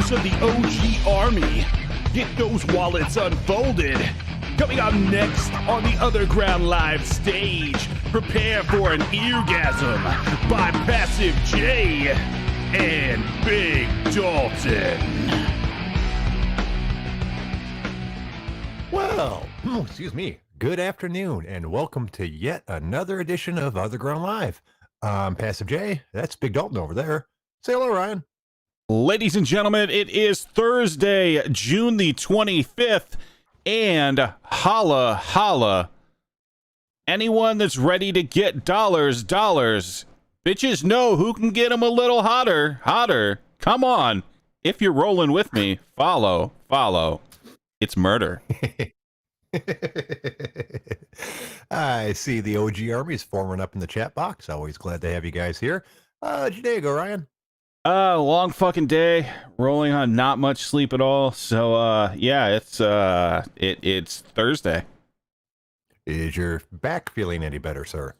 members of the OG Army. Get those wallets unfolded. Coming up next on the OtherGround live stage, prepare for an eargasm by Passive J and Big Dalton. Well, excuse me. Good afternoon, and welcome to yet another edition of OtherGround Live. I'm Passive J. That's Big Dalton over there. Say hello, Ryan. Ladies and gentlemen, it is Thursday, June the 25th, and holla, holla. Anyone that's ready to get dollars, bitches know who can get them a little hotter. Come on. If you're rolling with me, follow. It's murder. I see the OG Army is forming up in the chat box. Always glad to have you guys here. How'd your day go, Ryan? Long fucking day, rolling on not much sleep at all. So, yeah, it's Thursday. Is your back feeling any better, sir?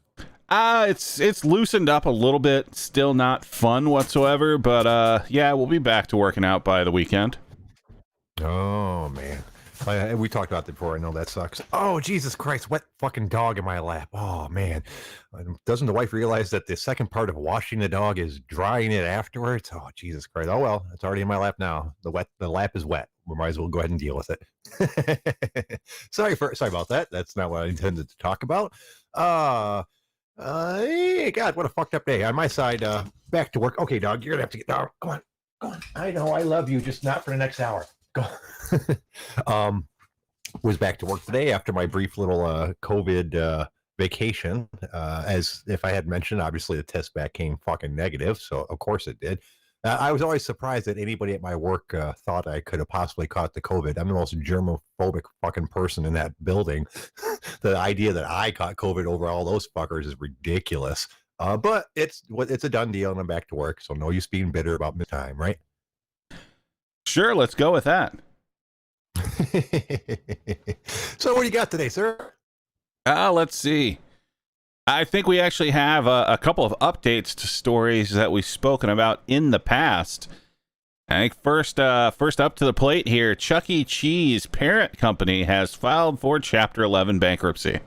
It's loosened up a little bit. Still not fun whatsoever, but, yeah, we'll be back to working out by the weekend. Oh, man. We talked about that before. I know that sucks. Oh, Jesus Christ. Wet fucking dog in my lap. Oh, man. Doesn't the wife realize that the second part of washing the dog is drying it afterwards? Oh, Jesus Christ. Oh, well, it's already in my lap now. The lap is wet. We might as well go ahead and deal with it. Sorry about that. That's not what I intended to talk about. Hey, God, what a fucked up day. On my side, back to work. Okay, dog, you're going to have to get down. Come on. I know I love you, just not for the next hour. Go. Was back to work today after my brief little COVID vacation. As if I had mentioned, obviously the test back came fucking negative, so of course it did. I was always surprised that anybody at my work thought I could have possibly caught the COVID. I'm the most germophobic fucking person in that building. The idea that I caught COVID over all those fuckers is ridiculous. But it's a done deal, and I'm back to work, so no use being bitter about missed time, right? Sure, let's go with that. So what do you got today, sir? Let's see. I think we actually have a couple of updates to stories that we've spoken about in the past. I think first up to the plate here, Chuck E. Cheese parent company has filed for Chapter 11 bankruptcy.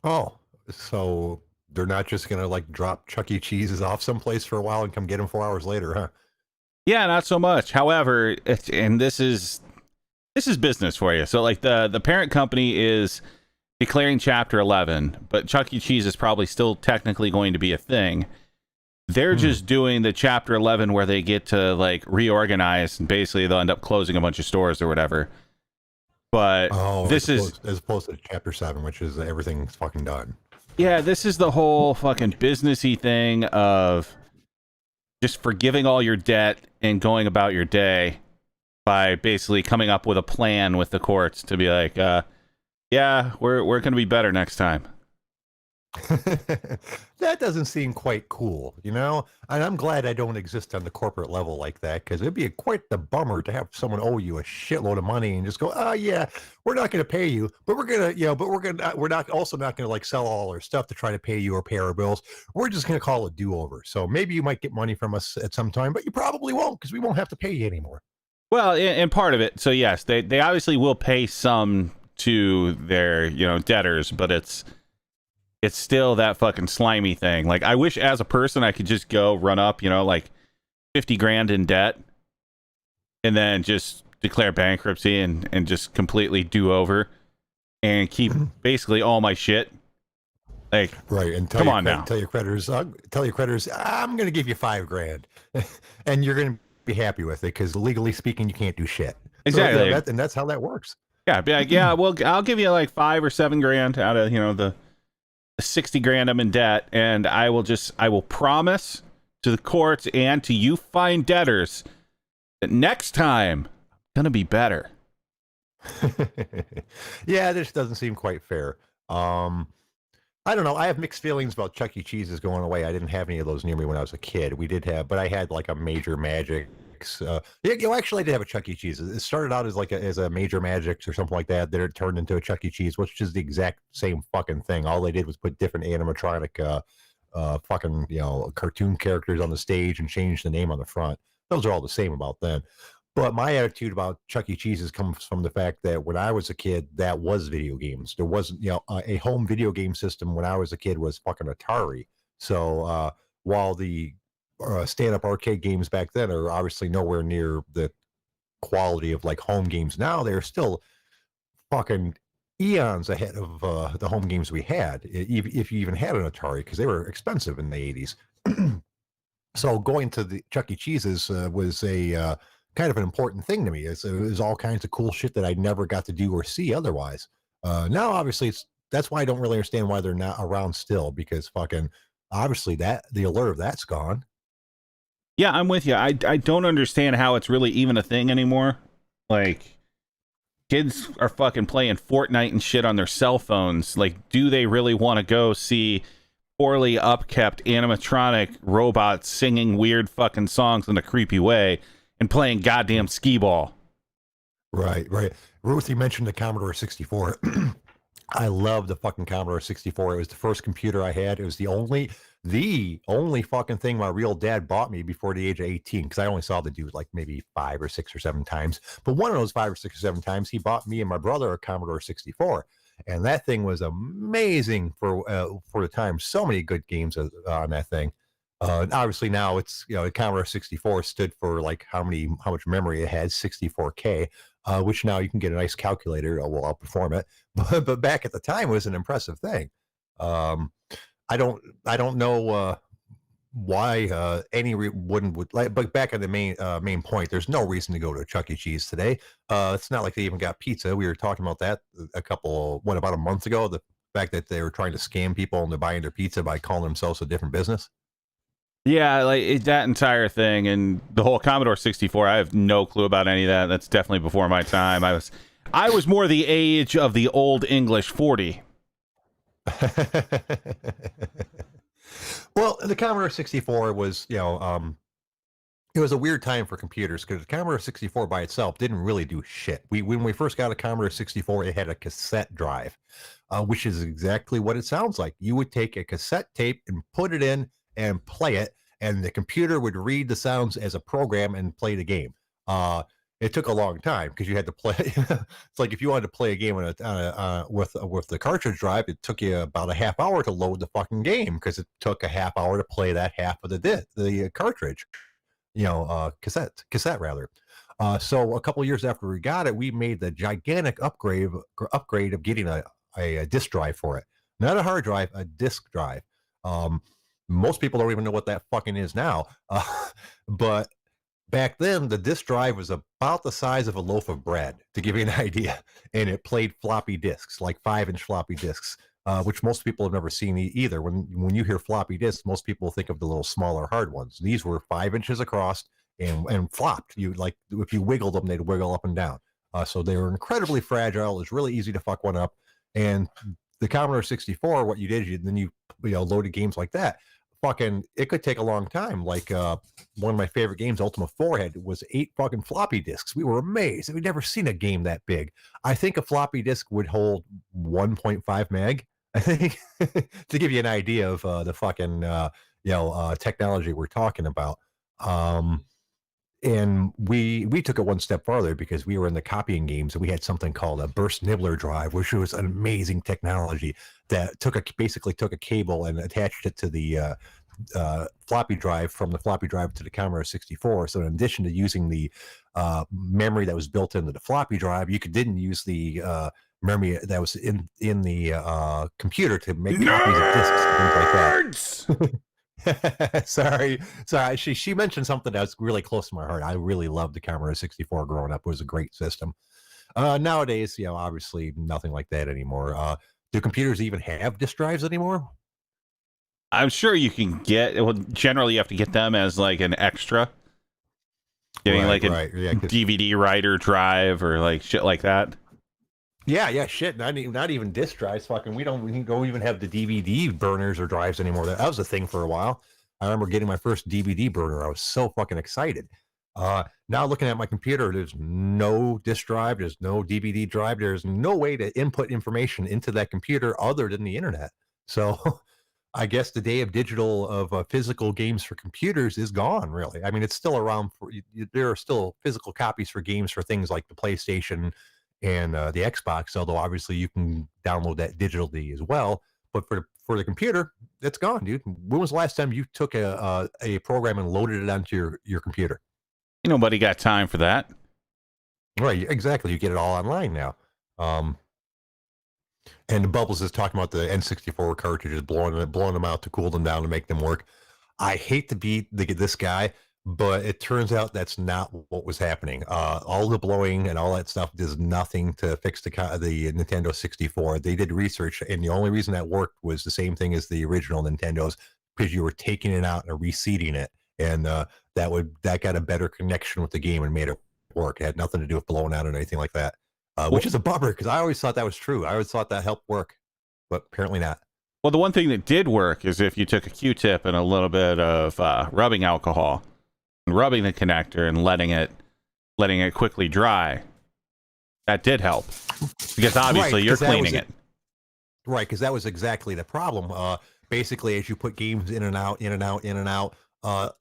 Oh, so they're not just going to like drop Chuck E. Cheese's off someplace for a while and come get him 4 hours later, huh? Yeah, not so much. However, this is business for you. So like the parent company is declaring Chapter 11, but Chuck E. Cheese is probably still technically going to be a thing. They're just doing the Chapter 11 where they get to like reorganize, and basically they'll end up closing a bunch of stores or whatever. But this is as opposed to Chapter 7, which is everything's fucking done. Yeah, this is the whole fucking businessy thing of just forgiving all your debt and going about your day by basically coming up with a plan with the courts to be like, yeah, we're going to be better next time. That doesn't seem quite cool, you know? And I'm glad I don't exist on the corporate level like that, because it'd be quite the bummer to have someone owe you a shitload of money and just go, oh yeah, we're not going to pay you, but we're going to, we're not going to like sell all our stuff to try to pay you or pay our bills. We're just going to call it do-over. So maybe you might get money from us at some time, but you probably won't, because we won't have to pay you anymore. Well, and part of it, so yes, they obviously will pay some to their, debtors, but it's still that fucking slimy thing. Like, I wish as a person I could just go run up, like 50 grand in debt and then just declare bankruptcy and just completely do over and keep basically all my shit. Like, right. And tell your creditors, I'm going to give you 5 grand and you're going to be happy with it because legally speaking, you can't do shit. Exactly. So and that's how that works. Yeah. Be like, yeah, well, I'll give you like 5 or 7 grand out of, the 60 grand I'm in debt, and I will promise to the courts and to you fine debtors that next time I'm gonna be better. Yeah, this doesn't seem quite fair. I don't know. I have mixed feelings about Chuck E. Cheese's going away. I didn't have any of those near me when I was a kid. We did have, but I had like a Major Magic. Actually, I did have a Chuck E. Cheese. It started out as a Major Magic or something like that. Then it turned into a Chuck E. Cheese, which is the exact same fucking thing. All they did was put different animatronic, cartoon characters on the stage and change the name on the front. those are all the same about then. But my attitude about Chuck E. Cheese's comes from the fact that when I was a kid, that was video games. There wasn't, a home video game system when I was a kid was fucking Atari. So while the stand-up arcade games back then are obviously nowhere near the quality of like home games now, they're still fucking eons ahead of the home games we had, if you even had an Atari, because they were expensive in the 80s. So going to the Chuck E. Cheese's was a kind of an important thing to me. It was all kinds of cool shit that I never got to do or see otherwise. Now, obviously, that's why I don't really understand why they're not around still, because fucking obviously that the allure of that's gone. Yeah, I'm with you. I don't understand how it's really even a thing anymore. Like, kids are fucking playing Fortnite and shit on their cell phones. Like, do they really want to go see poorly upkept animatronic robots singing weird fucking songs in a creepy way and playing goddamn skee ball? Right. Ruth, you mentioned the Commodore 64. I love the fucking Commodore 64. It was the first computer I had. It was the only fucking thing my real dad bought me before the age of 18, because I only saw the dude like maybe 5 or 6 or 7 times. But one of those 5 or 6 or 7 times, he bought me and my brother a Commodore 64. And that thing was amazing for the time. So many good games on that thing. Obviously now it's, the Commodore 64 stood for like how much memory it had, 64K, which now you can get a nice calculator will outperform it. But back at the time it was an impressive thing. I don't know why wouldn't would like, but back on the main point, there's no reason to go to Chuck E. Cheese today. It's not like they even got pizza. We were talking about that about a month ago. The fact that they were trying to scam people into buying their pizza by calling themselves a different business. Yeah, like that entire thing and the whole Commodore 64. I have no clue about any of that. That's definitely before my time. I was more the age of the old English 40. Well, the Commodore 64 was, it was a weird time for computers, because the Commodore 64 by itself didn't really do shit. When we first got a Commodore 64, it had a cassette drive, which is exactly what it sounds like. You would take a cassette tape and put it in and play it, and the computer would read the sounds as a program and play the game. It took a long time because you had to play. It's like if you wanted to play a game with the cartridge drive, it took you about a half hour to load the fucking game, because it took a half hour to play that half of the cartridge, cassette rather. So a couple of years after we got it, we made the gigantic upgrade of getting a disk drive for it, not a hard drive, a disk drive. Most people don't even know what that fucking is now, but back then, the disk drive was about the size of a loaf of bread, to give you an idea. And it played floppy disks, like 5-inch floppy disks, which most people have never seen either. When you hear floppy disks, most people think of the little smaller hard ones. These were 5 inches across and flopped. If you wiggled them, they'd wiggle up and down. So they were incredibly fragile. It was really easy to fuck one up. And the Commodore 64, what you did, you loaded games like that. Fucking, it could take a long time. Like one of my favorite games, Ultima 4, was 8 fucking floppy disks. We were amazed. We'd never seen a game that big. I think a floppy disk would hold 1.5 meg. I think to give you an idea of the fucking technology we're talking about. And we took it one step farther, because we were in the copying games, and we had something called a burst nibbler drive, which was an amazing technology that basically took a cable and attached it to the floppy drive, from the floppy drive to the Commodore 64. So in addition to using the memory that was built into the floppy drive, you didn't use the memory that was in the computer to make copies of discs and things like that. Sorry. She mentioned something that was really close to my heart. I really loved the Commodore 64 growing up. It was a great system. Nowadays, obviously nothing like that anymore. Do computers even have disk drives anymore? I'm sure you can generally you have to get them as like an extra. Getting a DVD writer drive or like shit like that. Yeah, shit. Not even disk drives. Fucking, we don't even have the DVD burners or drives anymore. That was a thing for a while. I remember getting my first DVD burner. I was so fucking excited. Now looking at my computer, there's no disk drive, there's no DVD drive, there's no way to input information into that computer other than the internet. So I guess the day of digital of physical games for computers is gone. Really, I mean, it's still around. There are still physical copies for games for things like the PlayStation and the Xbox. Although obviously you can download that digitally as well. But for the computer, it's gone, dude. When was the last time you took a program and loaded it onto your computer? Nobody got time for that. Right, exactly. You get it all online now. Um, and Bubbles is talking about the N64 cartridges, blowing them out to cool them down to make them work. I hate to be this guy, but it turns out that's not what was happening. All the blowing and all that stuff does nothing to fix the Nintendo 64. They did research, and the only reason that worked was the same thing as the original Nintendos, because you were taking it out and reseating it, and that got a better connection with the game and made it work. It had nothing to do with blowing out or anything like that, which is a bummer because I always thought that was true. I always thought that helped work, but apparently not. Well, the one thing that did work is if you took a Q-tip and a little bit of rubbing alcohol, and rubbing the connector and letting it quickly dry. That did help because obviously you're cleaning it. Right, because that was exactly the problem. Basically, as you put games in and out,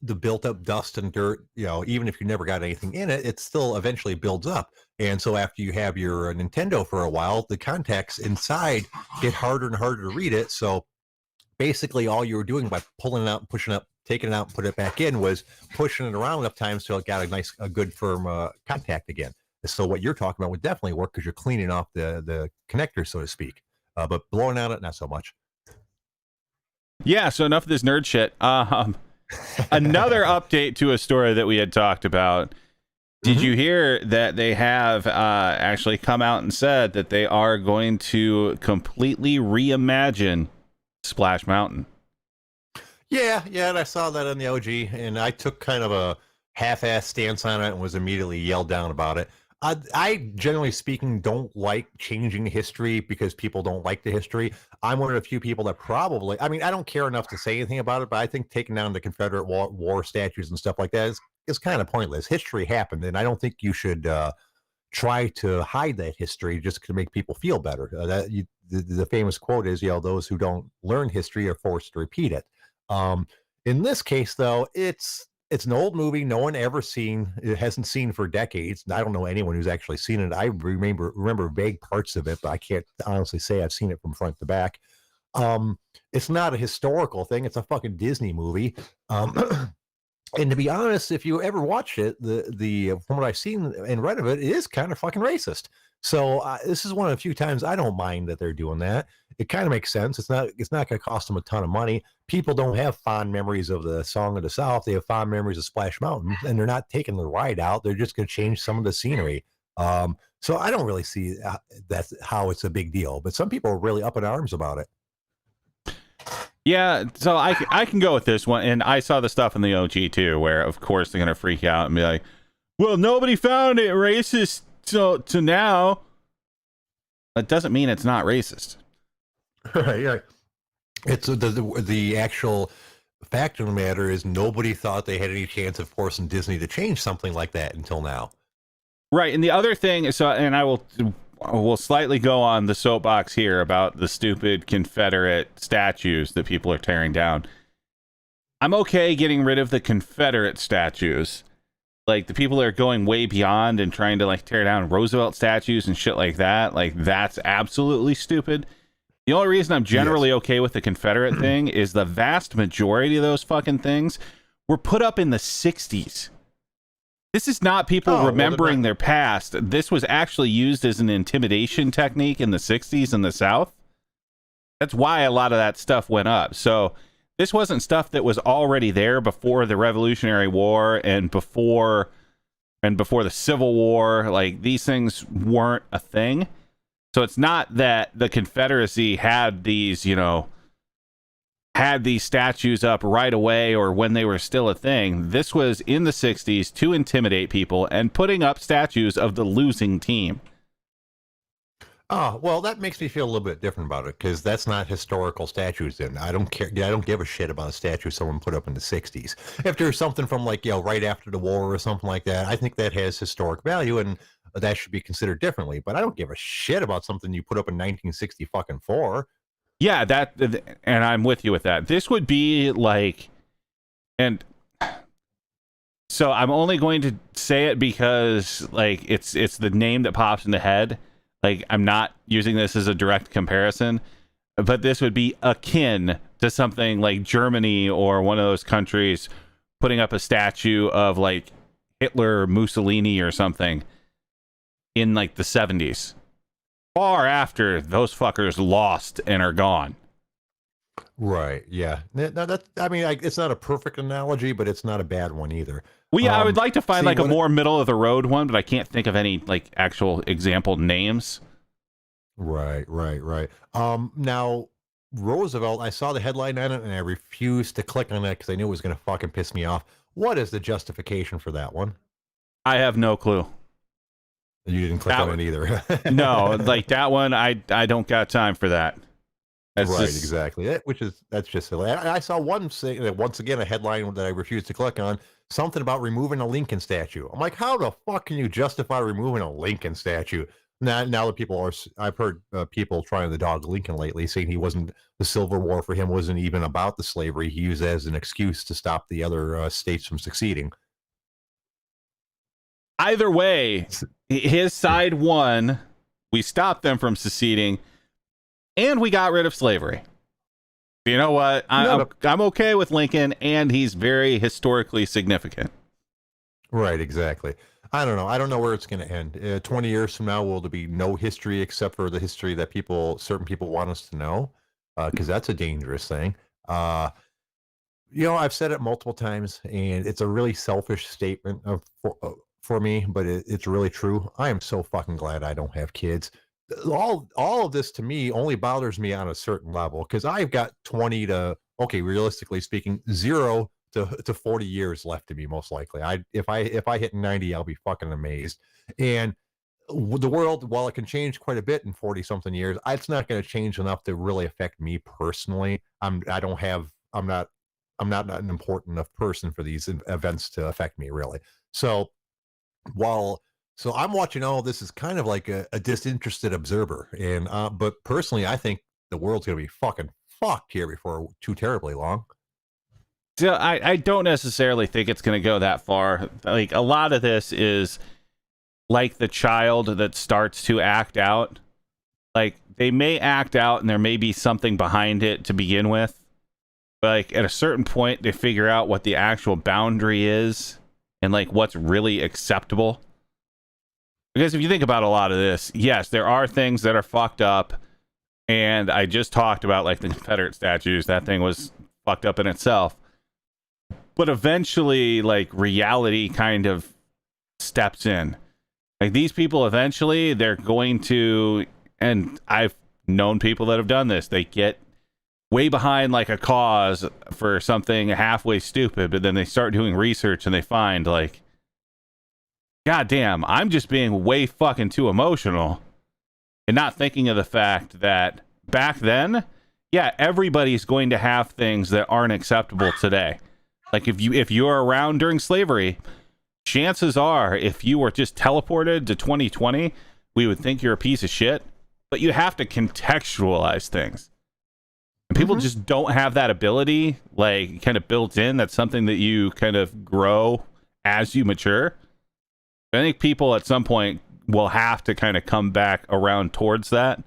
the built-up dust and dirt, even if you never got anything in it, it still eventually builds up. And so after you have your Nintendo for a while, the contacts inside get harder and harder to read it. So basically all you were doing by pulling it out, pushing it up, taking it out, and put it back in was pushing it around enough times so it got a good firm contact again. So what you're talking about would definitely work because you're cleaning off the connector, so to speak. But blowing out it, not so much. Yeah, so enough of this nerd shit. Another update to a story that we had talked about. Did you hear that they have actually come out and said that they are going to completely reimagine Splash Mountain? Yeah, and I saw that on the OG, and I took kind of a half-ass stance on it and was immediately yelled down about it. I generally speaking, don't like changing history because people don't like the history. I'm one of the few people that probably, I mean, I don't care enough to say anything about it, but I think taking down the Confederate war statues and stuff like that is kind of pointless. History happened, and I don't think you should try to hide that history just to make people feel better. The famous quote is, those who don't learn history are forced to repeat it. In this case, though, it's an old movie no one ever seen. It hasn't seen for decades. I don't know anyone who's actually seen it. I remember vague parts of it, but I can't honestly say I've seen it from front to back. It's not a historical thing. It's a fucking Disney movie. And to be honest, if you ever watch it, the from what I've seen and read of it, it is kind of fucking racist. So this is one of the few times I don't mind that they're doing that. It kind of makes sense. It's not going to cost them a ton of money. People don't have fond memories of the Song of the South. They have fond memories of Splash Mountain, and they're not taking the ride out. They're just going to change some of the scenery. So I don't really see that's how it's a big deal. But some people are really up in arms about it. Yeah, so I can go with this one, and I saw the stuff in the OG too, where of course they're gonna freak out and be like, "Well, nobody found it racist to now." That doesn't mean it's not racist. Yeah, it's the actual fact of the matter is nobody thought they had any chance of forcing Disney to change something like that until now. Right, and the other thing is, and I will slightly go on the soapbox here about the stupid Confederate statues that people are tearing down. I'm okay getting rid of the Confederate statues. Like, the people that are going way beyond and trying to, like, tear down Roosevelt statues and shit like that, like, that's absolutely stupid. The only reason I'm generally okay with the Confederate thing is the vast majority of those fucking things were put up in the 60s. This is not people remembering their past. This was actually used as an intimidation technique in the 60s in the South. That's why a lot of that stuff went up. So this wasn't stuff that was already there before the Revolutionary War and before the Civil War. Like, these things weren't a thing. So it's not that the Confederacy had these, had these statues up right away or when they were still a thing. This was in the 60s to intimidate people and putting up statues of the losing team. Oh, well, that makes me feel a little bit different about it because that's not historical statues. Then I don't care. I don't give a shit about a statue someone put up in the 60s. If there's something from right after the war or something like that, I think that has historic value and that should be considered differently. But I don't give a shit about something you put up in 1960 fucking 4. Yeah, that, and I'm with you with that. This would be like, and so I'm only going to say it because like it's the name that pops in the head. Like I'm not using this as a direct comparison, but this would be akin to something like Germany or one of those countries putting up a statue of like Hitler, Mussolini, or something in like the 70s, far after those fuckers lost and are gone. Right. Yeah. That I mean, it's not a perfect analogy, but it's not a bad one either. Well, yeah, I would like to find See, like a what? more middle of the road one, but I can't think of any like actual example names. Right. Right. Right. Now Roosevelt. I saw the headline on it, and I refused to click on it because I knew it was going to fucking piss me off. What is the justification for that one? I have no clue. You didn't click on it either. No, like that one, I don't got time for that. That's right, exactly. That's just silly. I saw one thing, once again, a headline that I refused to click on, something about removing a Lincoln statue. I'm like, how the fuck can you justify removing a Lincoln statue? Now that people are, I've heard people trying to dog Lincoln lately, saying the Civil War for him wasn't even about the slavery. He used it as an excuse to stop the other states from succeeding. Either way, his side won. We stopped them from seceding, and we got rid of slavery. You know what? I'm okay with Lincoln, and he's very historically significant. Right, exactly. I don't know. I don't know where it's going to end. 20 years from now, will there be no history except for the history that certain people want us to know? Because that's a dangerous thing. I've said it multiple times, and it's a really selfish statement for me, but it's really true. I am so fucking glad I don't have kids. All of this to me only bothers me on a certain level because I've got 20 to, okay, realistically speaking, 0 to 40 years left to me, most likely. If I hit 90, I'll be fucking amazed. And the world, while it can change quite a bit in 40 something years, it's not going to change enough to really affect me personally. I'm not an important enough person for these events to affect me, really. So I'm watching all this is kind of like a disinterested observer, and but personally, I think the world's gonna be fucking fucked here before too terribly long. So I don't necessarily think it's going to go that far. Like a lot of this is like the child that starts to act out. Like they may act out, and there may be something behind it to begin with. But like at a certain point, they figure out what the actual boundary is and like what's really acceptable. Because if you think about a lot of this, yes, there are things that are fucked up. And I just talked about like the Confederate statues. That thing was fucked up in itself. But eventually, like reality kind of steps in. Like these people eventually, they're going to, and I've known people that have done this, they get way behind like a cause for something halfway stupid, but then they start doing research and they find like, God damn, I'm just being way fucking too emotional and not thinking of the fact that back then, yeah, everybody's going to have things that aren't acceptable today. Like if you're around during slavery, chances are if you were just teleported to 2020, we would think you're a piece of shit. But you have to contextualize things. And people just don't have that ability, like kind of built in. That's something that you kind of grow as you mature. I think people at some point will have to kind of come back around towards that.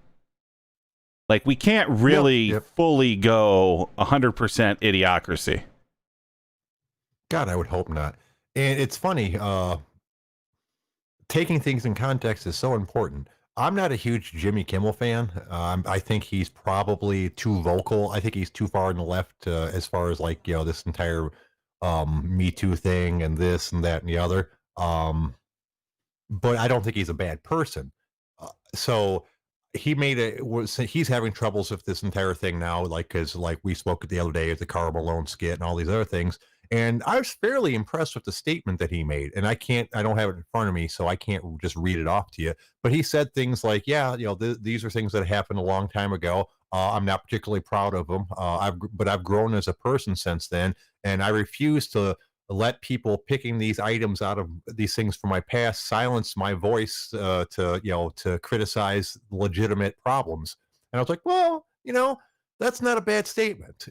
Like we can't really fully go 100% idiocracy. God, I would hope not. And it's funny, taking things in context is so important. I'm not a huge Jimmy Kimmel fan. I think he's probably too vocal. I think he's too far on the left as far as like, this entire Me Too thing and this and that and the other. But I don't think he's a bad person. So he's having troubles with this entire thing now, like, because like we spoke the other day at the Karl Malone skit and all these other things. And I was fairly impressed with the statement that he made. And I don't have it in front of me, so I can't just read it off to you. But he said things like, yeah, these are things that happened a long time ago. I'm not particularly proud of them. But I've grown as a person since then. And I refuse to let people picking these items out of these things from my past silence my voice to criticize legitimate problems. And I was like, well, That's not a bad statement,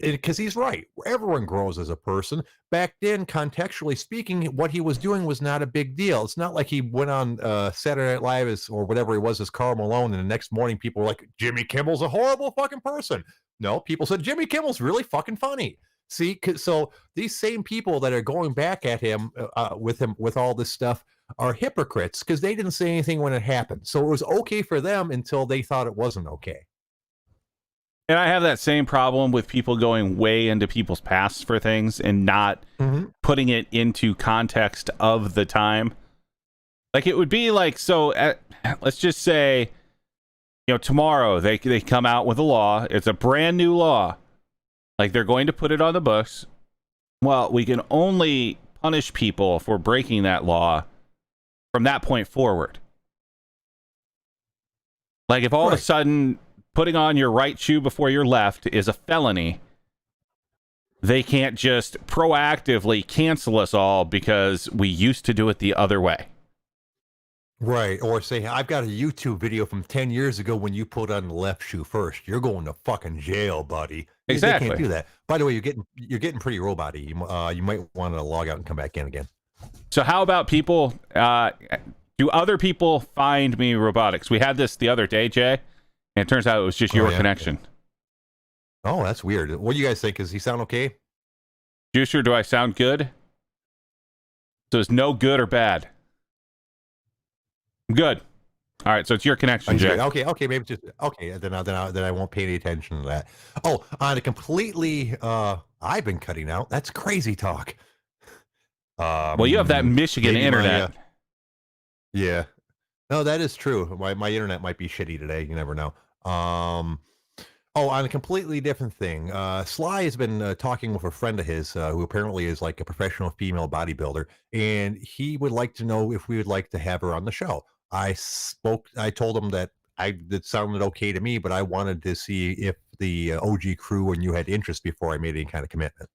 because he's right. Everyone grows as a person. Back then, contextually speaking, what he was doing was not a big deal. It's not like he went on Saturday Night Live or whatever he was as Carl Malone, and the next morning people were like, Jimmy Kimmel's a horrible fucking person. No, people said Jimmy Kimmel's really fucking funny. See, so these same people that are going back at him with all this stuff are hypocrites because they didn't say anything when it happened. So it was okay for them until they thought it wasn't okay. And I have that same problem with people going way into people's pasts for things and not putting it into context of the time. Like it would be like, so let's just say, tomorrow they come out with a law. It's a brand new law. Like they're going to put it on the books. Well, we can only punish people for breaking that law from that point forward. Like if all of a sudden putting on your right shoe before your left is a felony, they can't just proactively cancel us all because we used to do it the other way. Right. Or say, I've got a YouTube video from 10 years ago when you put on the left shoe first. You're going to fucking jail, buddy. Exactly. They can't do that. By the way, you're getting pretty robot-y. You might want to log out and come back in again. So how about people, do other people find me robotics? We had this the other day, Jay. And it turns out it was just your connection. Yeah. Oh, that's weird. What do you guys think? Does he sound okay? Juicer, do I sound good? So it's no good or bad? Good. All right, so it's your connection, Jay. Okay, maybe just okay. Then I won't pay any attention to that. Oh, on a completely, I've been cutting out. That's crazy talk. Well, you have that Michigan internet. Yeah. No, that is true. My internet might be shitty today. You never know. On a completely different thing, Sly has been talking with a friend of his who apparently is like a professional female bodybuilder, and he would like to know if we would like to have her on the show. I told him that it sounded okay to me, but I wanted to see if the OG crew and you had interest before I made any kind of commitment.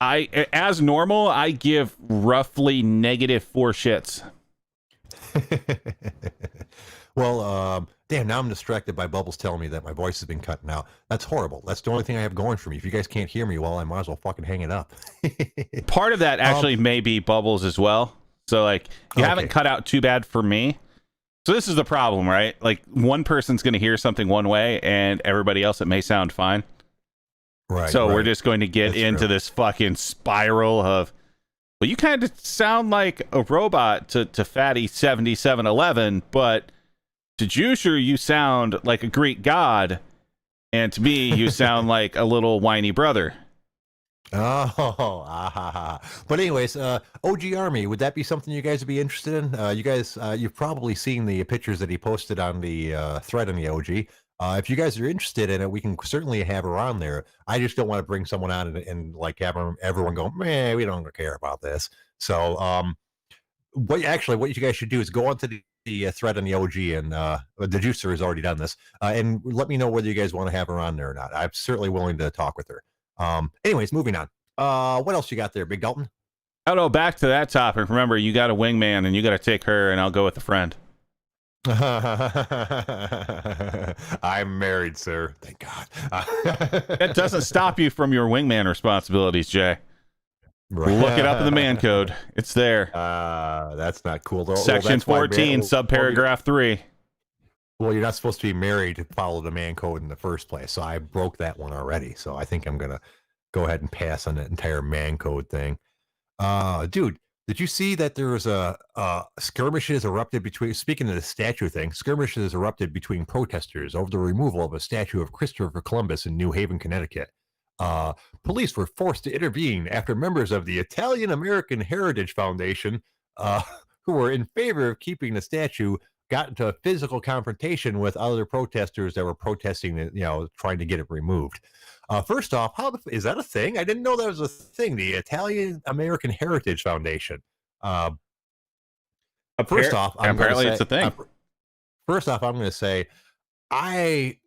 As normal, I give roughly -4 shits. Well, damn, now I'm distracted by Bubbles telling me that my voice has been cutting out. That's horrible. That's the only thing I have going for me. If you guys can't hear me, well, I might as well fucking hang it up. Part of that actually may be Bubbles as well. So, like, you haven't cut out too bad for me. So this is the problem, right? Like, one person's going to hear something one way, and everybody else, it may sound fine. Right. So we're just going to get into this fucking spiral of, well, you kind of sound like a robot to Fatty 7711, but to Juicer, you sound like a Greek god, and to me, you sound like a little whiny brother. But anyways, OG Army, would that be something you guys would be interested in? You guys, you've probably seen the pictures that he posted on the thread on the OG. If you guys are interested in it, we can certainly have her on there. I just don't want to bring someone on and like have everyone go, man, we don't care about this. So, what you guys should do is go onto the thread on the OG, and the Juicer has already done this, and let me know whether you guys want to have her on there or not. I'm certainly willing to talk with her. Anyways, moving on. What else you got there, Big Dalton? Oh no, back to that topic. Remember, you got a wingman, and you got to take her, and I'll go with a friend. I'm married, sir. Thank God. That doesn't stop you from your wingman responsibilities, Jay. Right. Look it up in the man code. It's there. That's not cool though. Section 14, subparagraph 3. Well, you're not supposed to be married to follow the man code in the first place. So I broke that one already. So I think I'm gonna go ahead and pass on that entire man code thing. Dude, did you see that there was a skirmishes erupted between, speaking of the statue thing, skirmishes erupted between protesters over the removal of a statue of Christopher Columbus in New Haven, Connecticut. Police were forced to intervene after members of the Italian American Heritage Foundation, who were in favor of keeping the statue, got into a physical confrontation with other protesters that were protesting, trying to get it removed. First off, is that a thing? I didn't know that was a thing. The Italian American Heritage Foundation. First off, apparently it's a thing. First off, I'm going to say I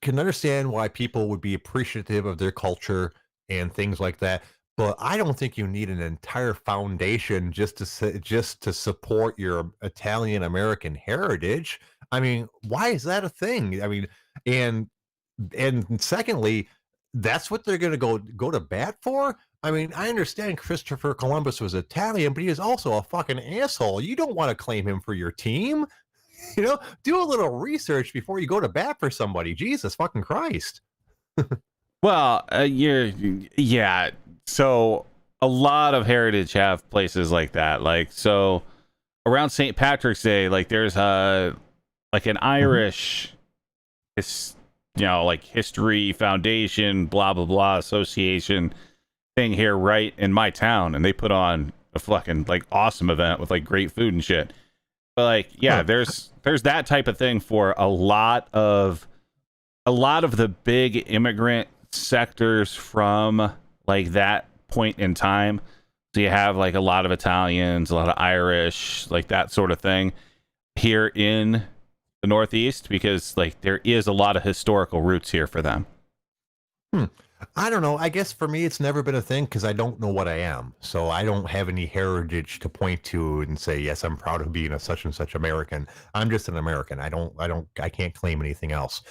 can understand why people would be appreciative of their culture and things like that, but I don't think you need an entire foundation just to support your Italian American heritage. I mean, why is that a thing? I mean, And secondly, that's what they're going to go to bat for. I mean, I understand Christopher Columbus was Italian, but he is also a fucking asshole. You don't want to claim him for your team. Do a little research before you go to bat for somebody. Jesus fucking Christ. Well, yeah. So a lot of heritage have places like that. Like, so around St. Patrick's Day, like there's like an Irish, like history foundation, blah blah blah association thing here right in my town, and they put on a fucking like awesome event with like great food and shit. But like, yeah, there's that type of thing for a lot of the big immigrant sectors from like that point in time. So you have like a lot of Italians, a lot of Irish, like that sort of thing here in the Northeast, because like there is a lot of historical roots here for them. I don't know. I guess for me, it's never been a thing because I don't know what I am. So I don't have any heritage to point to and say, yes, I'm proud of being a such and such American. I'm just an American. I can't claim anything else.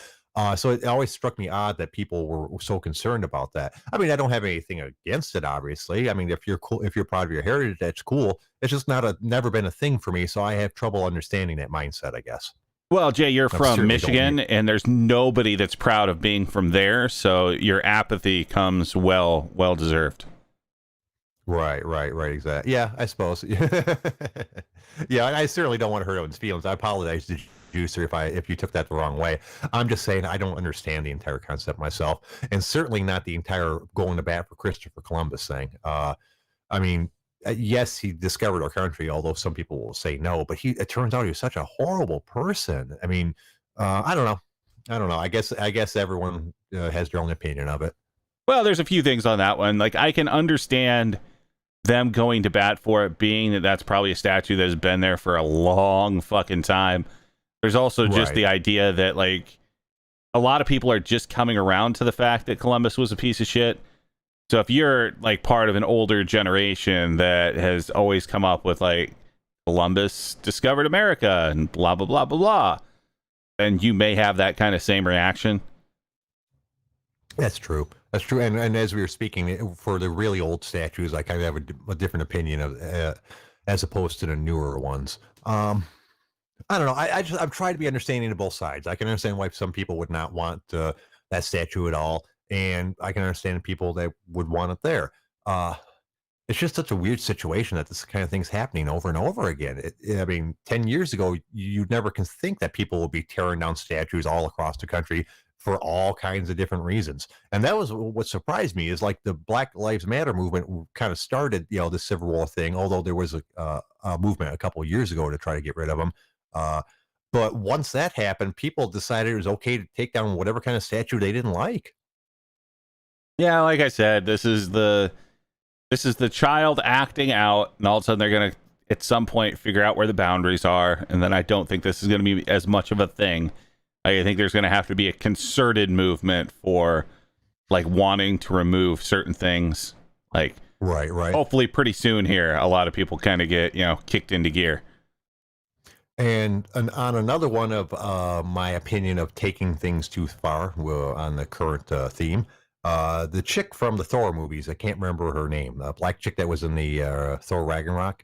So it always struck me odd that people were so concerned about that. I mean, I don't have anything against it, obviously. I mean, if you're cool, if you're proud of your heritage, that's cool. It's just never been a thing for me. So I have trouble understanding that mindset, I guess. Well, Jay, you're from Michigan, and there's nobody that's proud of being from there, so your apathy comes well deserved. Right, exactly. Yeah, I suppose. Yeah, I certainly don't want to hurt anyone's feelings. I apologize to Juicer if you took that the wrong way. I'm just saying I don't understand the entire concept myself, and certainly not the entire going to bat for Christopher Columbus thing. I mean, yes, he discovered our country, although some people will say no, but it turns out he was such a horrible person. I mean, I don't know. I guess everyone has their own opinion of it. Well, there's a few things on that one. Like, I can understand them going to bat for it, being that that's probably a statue that has been there for a long fucking time. There's also just the idea that, like, a lot of people are just coming around to the fact that Columbus was a piece of shit. So if you're like part of an older generation that has always come up with like Columbus discovered America and blah blah blah blah blah, then you may have that kind of same reaction. That's true. And as we were speaking, for the really old statues, I kind of have a different opinion of as opposed to the newer ones. I don't know. I've tried to be understanding of both sides. I can understand why some people would not want that statue at all. And I can understand people that would want it there. It's just such a weird situation that this kind of thing's happening over and over again. I mean, 10 years ago, you'd never can think that people would be tearing down statues all across the country for all kinds of different reasons. And that was what surprised me, is like the Black Lives Matter movement kind of started, the Civil War thing, although there was a movement a couple of years ago to try to get rid of them. But once that happened, people decided it was okay to take down whatever kind of statue they didn't like. Yeah, like I said, this is the child acting out, and all of a sudden they're gonna at some point figure out where the boundaries are, and then I don't think this is gonna be as much of a thing. I think there's gonna have to be a concerted movement for like wanting to remove certain things. Like right. Hopefully pretty soon here, a lot of people kind of get kicked into gear. And on another one of my opinion of taking things too far, on the current theme. The chick from the Thor movies, I can't remember her name. The black chick that was in the Thor Ragnarok.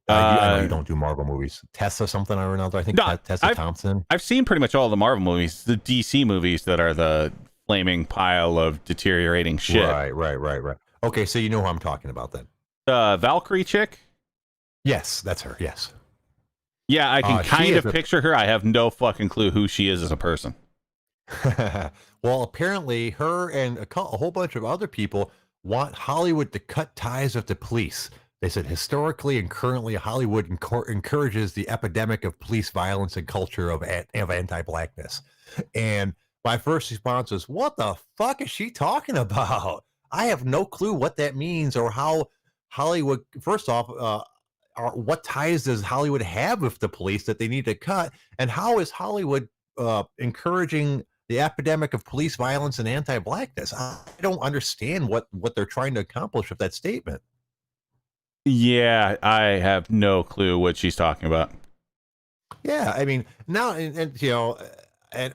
I know you don't do Marvel movies. Tessa something or another. I think Tessa Thompson. I've seen pretty much all the Marvel movies. The DC movies that are the flaming pile of deteriorating shit. Right. Okay, so you know who I'm talking about then. The Valkyrie chick? Yes, that's her. Yes. Yeah, I can kind of picture her. I have no fucking clue who she is as a person. Well, apparently her and a whole bunch of other people want Hollywood to cut ties with the police. They said historically and currently Hollywood encourages the epidemic of police violence and culture of anti-blackness. And my first response was, what the fuck is she talking about? I have no clue what that means or how Hollywood, first off, what ties does Hollywood have with the police that they need to cut? And how is Hollywood encouraging the epidemic of police violence and anti-blackness? I don't understand what they're trying to accomplish with that statement. Yeah, I have no clue what she's talking about. Yeah, I mean, now, and and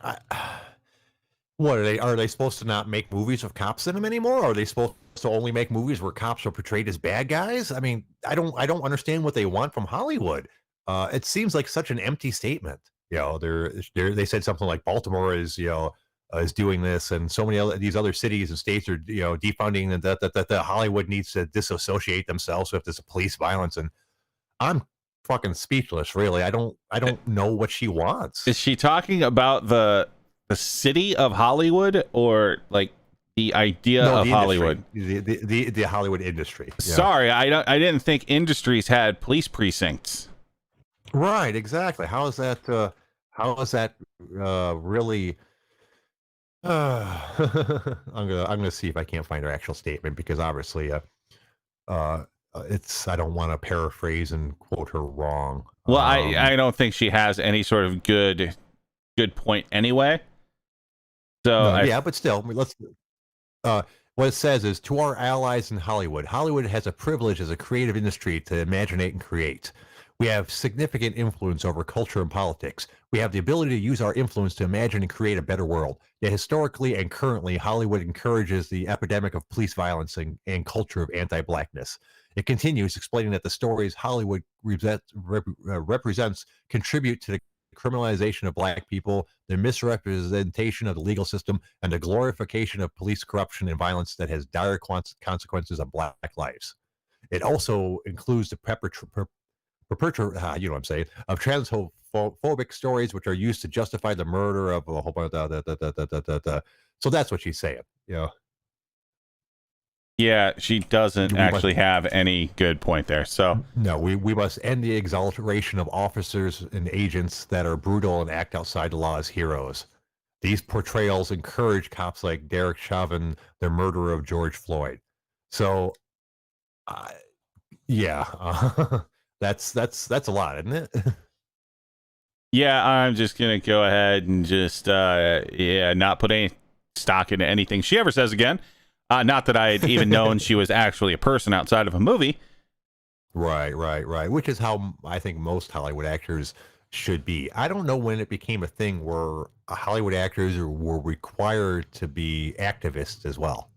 what are they supposed to not make movies with cops in them anymore? Or are they supposed to only make movies where cops are portrayed as bad guys? I mean, I don't understand what they want from Hollywood. It seems like such an empty statement. You know, they said something like Baltimore is, you know, is doing this, and so many other these other cities and states are, you know, defunding, and that Hollywood needs to disassociate themselves with this police violence. And I'm fucking speechless, really. I don't know what she wants. Is she talking about the city of Hollywood, or like the idea of Hollywood? The Hollywood industry. Yeah. Sorry, I didn't think industries had police precincts. Right, exactly. How is that? Really? I'm gonna see if I can't find her actual statement, because obviously, it's, I don't want to paraphrase and quote her wrong. Well, I don't think she has any sort of good point anyway. So yeah, but still, let's. What it says is, to our allies in Hollywood, Hollywood has a privilege as a creative industry to imaginate and create. We have significant influence over culture and politics. We have the ability to use our influence to imagine and create a better world. Yet historically and currently, Hollywood encourages the epidemic of police violence and culture of anti-blackness. It continues, explaining that the stories Hollywood represents contribute to the criminalization of black people, the misrepresentation of the legal system, and the glorification of police corruption and violence that has dire consequences on black lives. It also includes the you know what I'm saying, of transphobic stories which are used to justify the murder of a whole bunch of So that's what she's saying. You know. Yeah, she doesn't actually have any good point there. So no, we must end the exaltation of officers and agents that are brutal and act outside the law as heroes. These portrayals encourage cops like Derek Chauvin, the murderer of George Floyd. So, yeah, that's a lot, isn't it? Yeah, I'm just gonna go ahead and just not put any stock into anything she ever says again. Not that I had even known she was actually a person outside of a movie. Right. Which is how I think most Hollywood actors should be. I don't know when it became a thing where Hollywood actors were required to be activists as well.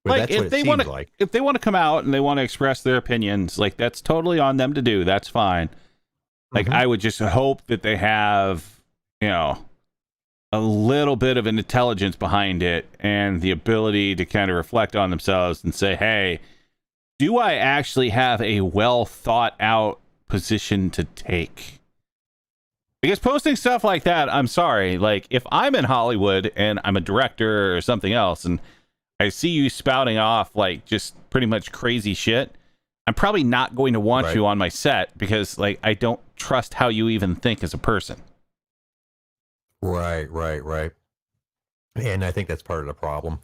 But Like, that's if what it they seems want to, like. if they want to come out and they want to express their opinions, like, that's totally on them to do. That's fine. Like, I would just hope that they have, you know, a little bit of an intelligence behind it and the ability to kind of reflect on themselves and say, hey, do I actually have a well thought out position to take? Because posting stuff like that, I'm sorry, like, if I'm in Hollywood and I'm a director or something else and I see you spouting off like just pretty much crazy shit, I'm probably not going to want you on my set, because like I don't trust how you even think as a person. Right. And I think that's part of the problem.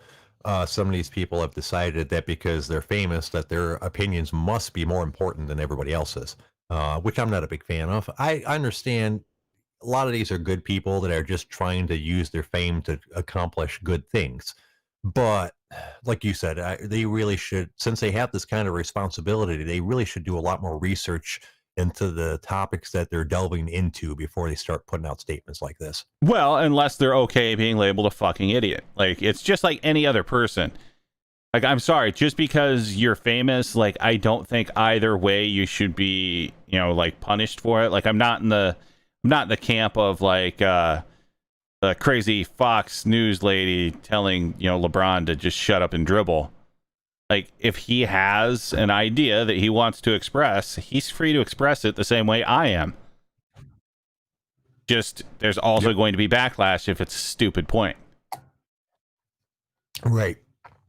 Some of these people have decided that because they're famous, that their opinions must be more important than everybody else's, which I'm not a big fan of. I understand a lot of these are good people that are just trying to use their fame to accomplish good things. But like you said, they really should, since they have this kind of responsibility, they really should do a lot more research into the topics that they're delving into before they start putting out statements like this. Well, unless they're okay being labeled a fucking idiot. Like, it's just like any other person. Like, I'm sorry, just because you're famous, like, I don't think either way you should be, you know, like, punished for it. Like, I'm not in the camp of like the crazy Fox News lady telling, you know, LeBron to just shut up and dribble. Like, if he has an idea that he wants to express, he's free to express it the same way I am. Just, there's also going to be backlash if it's a stupid point. Right.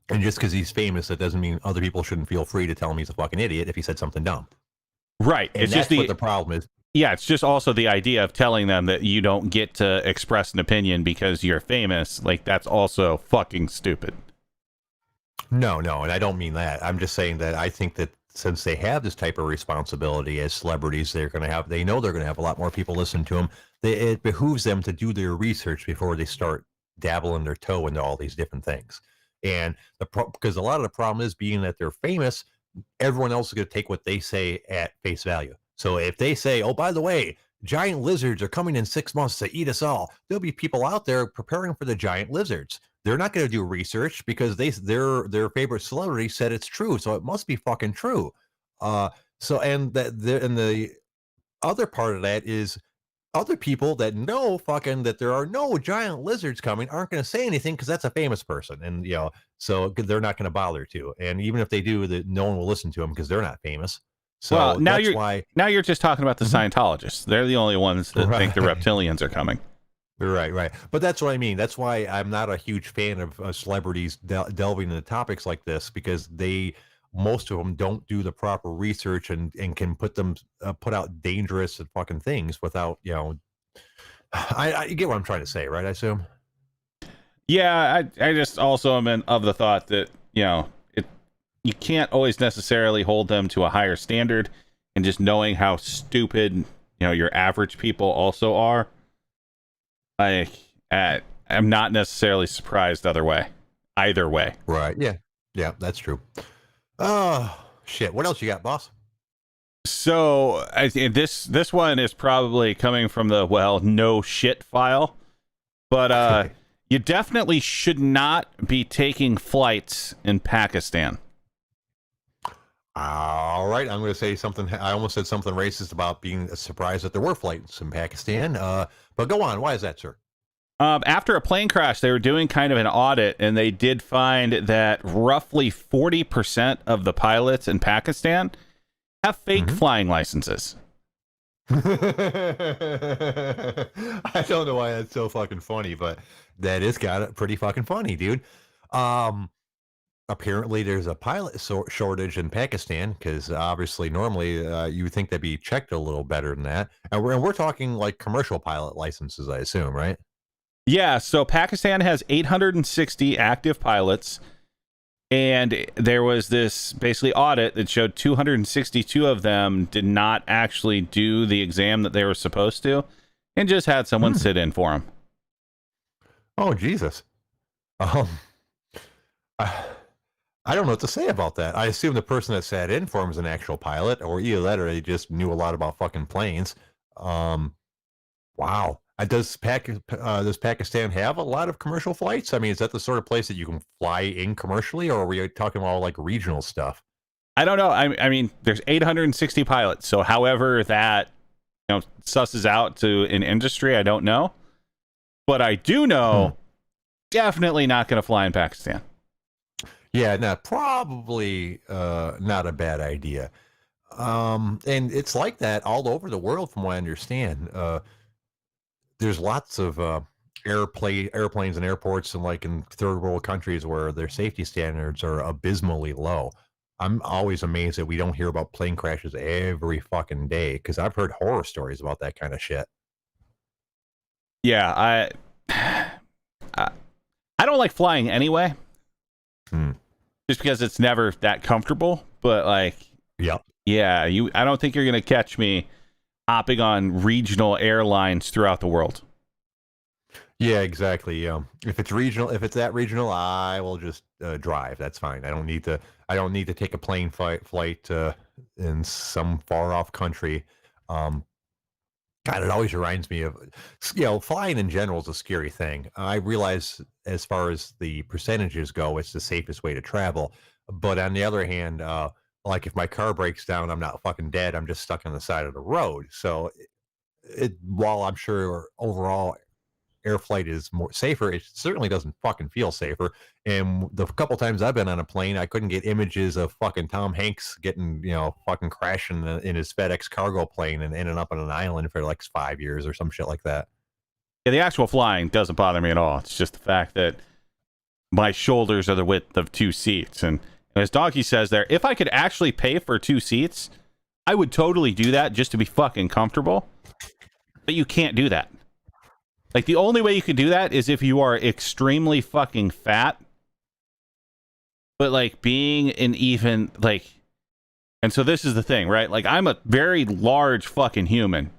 And just because he's famous, that doesn't mean other people shouldn't feel free to tell him he's a fucking idiot if he said something dumb. Right. And it's that's just what the problem is. Yeah, it's just also the idea of telling them that you don't get to express an opinion because you're famous. Like, that's also fucking stupid. No, and I don't mean that. I'm just saying that I think that since they have this type of responsibility as celebrities, they know they're going to have a lot more people listen to them. It behooves them to do their research before they start dabbling their toe into all these different things. And because a lot of the problem is, being that they're famous, everyone else is going to take what they say at face value. So if they say, oh, by the way, giant lizards are coming in 6 months to eat us all. There'll be people out there preparing for the giant lizards. They're not going to do research because their favorite celebrity said it's true, so it must be fucking true. So and the other part of that is other people that know fucking that there are no giant lizards coming aren't going to say anything because that's a famous person, and so they're not going to bother to. And even if they do, that no one will listen to them because they're not famous. Well, So that's why. now you're just talking about the Scientologists. They're the only ones that think the Right. reptilians are coming. Right. But that's what I mean. That's why I'm not a huge fan of celebrities delving into topics like this because most of them don't do the proper research and can put out dangerous and fucking things without you get what I'm trying to say, right? I assume. Yeah, I just also am of the thought that you can't always necessarily hold them to a higher standard, and just knowing how stupid your average people also are. I'm not necessarily surprised either way. Right. Yeah, that's true. Oh shit! What else you got, boss? So I think this one is probably coming from the no shit file, but you definitely should not be taking flights in Pakistan. All right, I'm going to say something. I almost said something racist about being surprised that there were flights in Pakistan. But go on. Why is that, sir? After a plane crash, they were doing kind of an audit, and they did find that roughly 40% of the pilots in Pakistan have fake flying licenses. I don't know why that's so fucking funny, but that is got it pretty fucking funny, dude. Apparently there's a pilot shortage in Pakistan because obviously normally you would think they'd be checked a little better than that. And we're talking like commercial pilot licenses, I assume, right? Yeah, so Pakistan has 860 active pilots, and there was this basically audit that showed 262 of them did not actually do the exam that they were supposed to, and just had someone sit in for them. Oh, Jesus. I don't know what to say about that. I assume the person that sat in for him is an actual pilot, or either that, or they just knew a lot about fucking planes. Wow. Does Pakistan have a lot of commercial flights? I mean, is that the sort of place that you can fly in commercially, or are we talking about like regional stuff? I don't know. I mean, there's 860 pilots, so however that susses out to an industry, I don't know. But I do know, definitely not going to fly in Pakistan. Yeah, no, probably not a bad idea. And it's like that all over the world, from what I understand. There's lots of airplanes and airports and like in third world countries where their safety standards are abysmally low. I'm always amazed that we don't hear about plane crashes every fucking day because I've heard horror stories about that kind of shit. Yeah, I don't like flying anyway. Just because it's never that comfortable. But like, yep. Yeah, I don't think you're gonna catch me hopping on regional airlines throughout the world. Yeah, exactly. If it's that regional, I will just drive. That's fine. I don't need to take a plane flight in some far off country. God, it always reminds me of, flying in general is a scary thing. I realize as far as the percentages go, it's the safest way to travel. But on the other hand, like if my car breaks down, I'm not fucking dead. I'm just stuck on the side of the road. So while I'm sure overall air flight is more safer, it certainly doesn't fucking feel safer. And the couple times I've been on a plane, I couldn't get images of fucking Tom Hanks getting fucking crashing in his FedEx cargo plane and ending up on an island for like 5 years or some shit like that. Yeah, the actual flying doesn't bother me at all. It's just the fact that my shoulders are the width of 2 seats. And as Donkey says there, if I could actually pay for 2 seats, I would totally do that just to be fucking comfortable. But you can't do that. Like, the only way you can do that is if you are extremely fucking fat. But, like, being an even, like... And so this is the thing, right? Like, I'm a very large fucking human.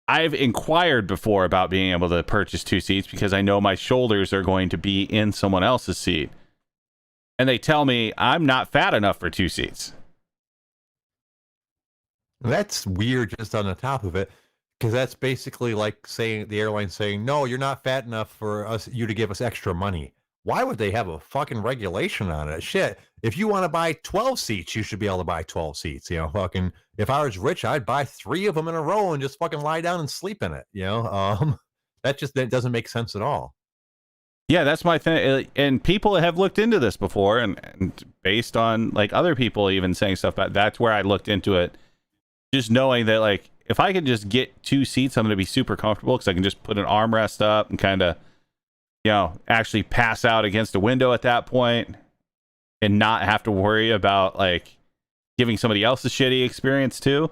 I've inquired before about being able to purchase 2 seats because I know my shoulders are going to be in someone else's seat. And they tell me I'm not fat enough for 2 seats. That's weird just on the top of it, because that's basically like saying the airline saying, no, you're not fat enough for you to give us extra money. Why would they have a fucking regulation on it? Shit. If you want to buy 12 seats, you should be able to buy 12 seats. Fucking, if I was rich, I'd buy 3 of them in a row and just fucking lie down and sleep in it. That doesn't make sense at all. Yeah, that's my thing. And people have looked into this before, and based on like other people even saying stuff about, that's where I looked into it. Just knowing that, like, if I can just get 2 seats, I'm going to be super comfortable because I can just put an armrest up and kind of, actually pass out against a window at that point and not have to worry about, like, giving somebody else a shitty experience too.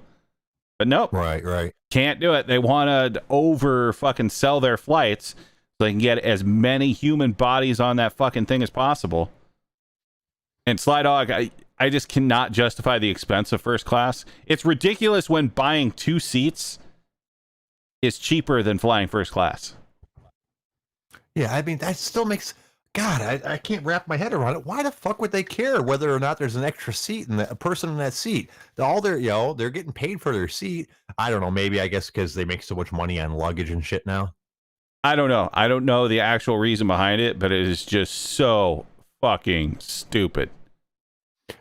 But nope. Right. Can't do it. They want to over fucking sell their flights so they can get as many human bodies on that fucking thing as possible. And Sly Dog, I just cannot justify the expense of first class. It's ridiculous when buying 2 seats is cheaper than flying first class. Yeah, I mean, that still makes... God, I can't wrap my head around it. Why the fuck would they care whether or not there's an extra seat and a person in that seat? All they're getting paid for their seat. I don't know. Maybe, I guess, because they make so much money on luggage and shit now. I don't know. I don't know the actual reason behind it, but it is just so fucking stupid.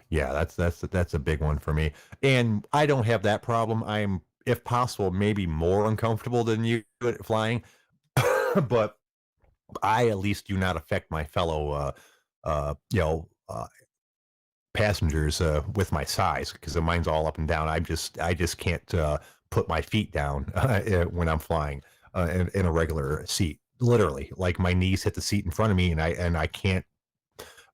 Yeah, that's a big one for me. And I don't have that problem. I'm, if possible, maybe more uncomfortable than you at flying, but I at least do not affect my fellow, passengers with my size, because mine's all up and down. I just can't put my feet down when I'm flying in a regular seat. Literally, like my knees hit the seat in front of me, and I can't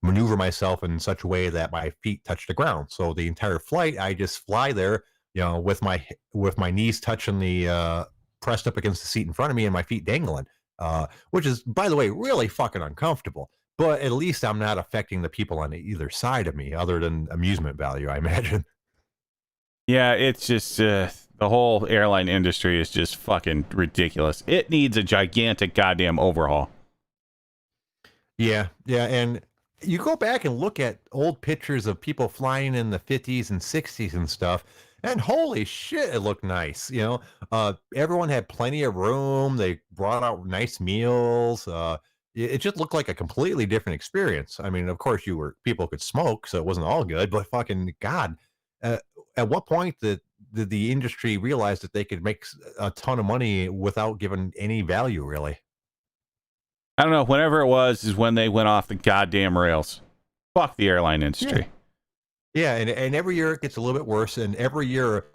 maneuver myself in such a way that my feet touch the ground. So the entire flight, I just fly there, with my knees touching the pressed up against the seat in front of me and my feet dangling. Which is, by the way, really fucking uncomfortable. But at least I'm not affecting the people on either side of me, other than amusement value, I imagine. Yeah, it's just the whole airline industry is just fucking ridiculous. It needs a gigantic goddamn overhaul. Yeah, and you go back and look at old pictures of people flying in the 50s and 60s and stuff, and holy shit, it looked nice. Everyone had plenty of room. They brought out nice meals. It just looked like a completely different experience. I mean, of course, people could smoke, so it wasn't all good. But fucking God, at what point did the industry realize that they could make a ton of money without giving any value, really? I don't know. Whenever it was is when they went off the goddamn rails. Fuck the airline industry. Yeah, and every year it gets a little bit worse, and every year,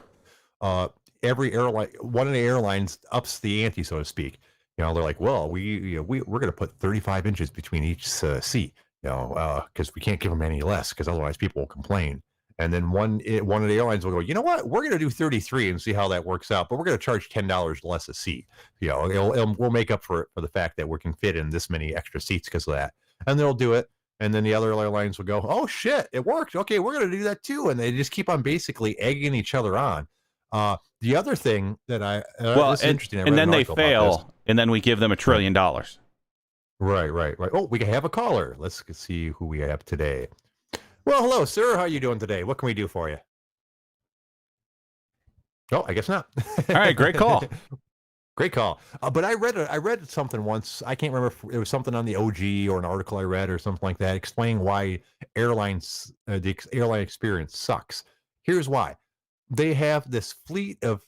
every airline, one of the airlines ups the ante, so to speak. They're like, well, we're going to put 35 inches between each seat, because we can't give them any less, because otherwise people will complain. And then one of the airlines will go, you know what, we're going to do 33 and see how that works out, but we're going to charge $10 less a seat. We'll make up for the fact that we can fit in this many extra seats because of that, and they'll do it. And then the other airlines will go, oh shit, it worked. Okay, we're going to do that too. And they just keep on basically egging each other on. The other thing that this is interesting. And then they fail, and then we give them $1 trillion. Right. Oh, we have a caller. Let's see who we have today. Well, hello, sir. How are you doing today? What can we do for you? Oh, I guess not. All right, great call. Great call. But I read something once. I can't remember if it was something on the OG or an article I read or something like that, explaining why the airline experience sucks. Here's why. They have this fleet of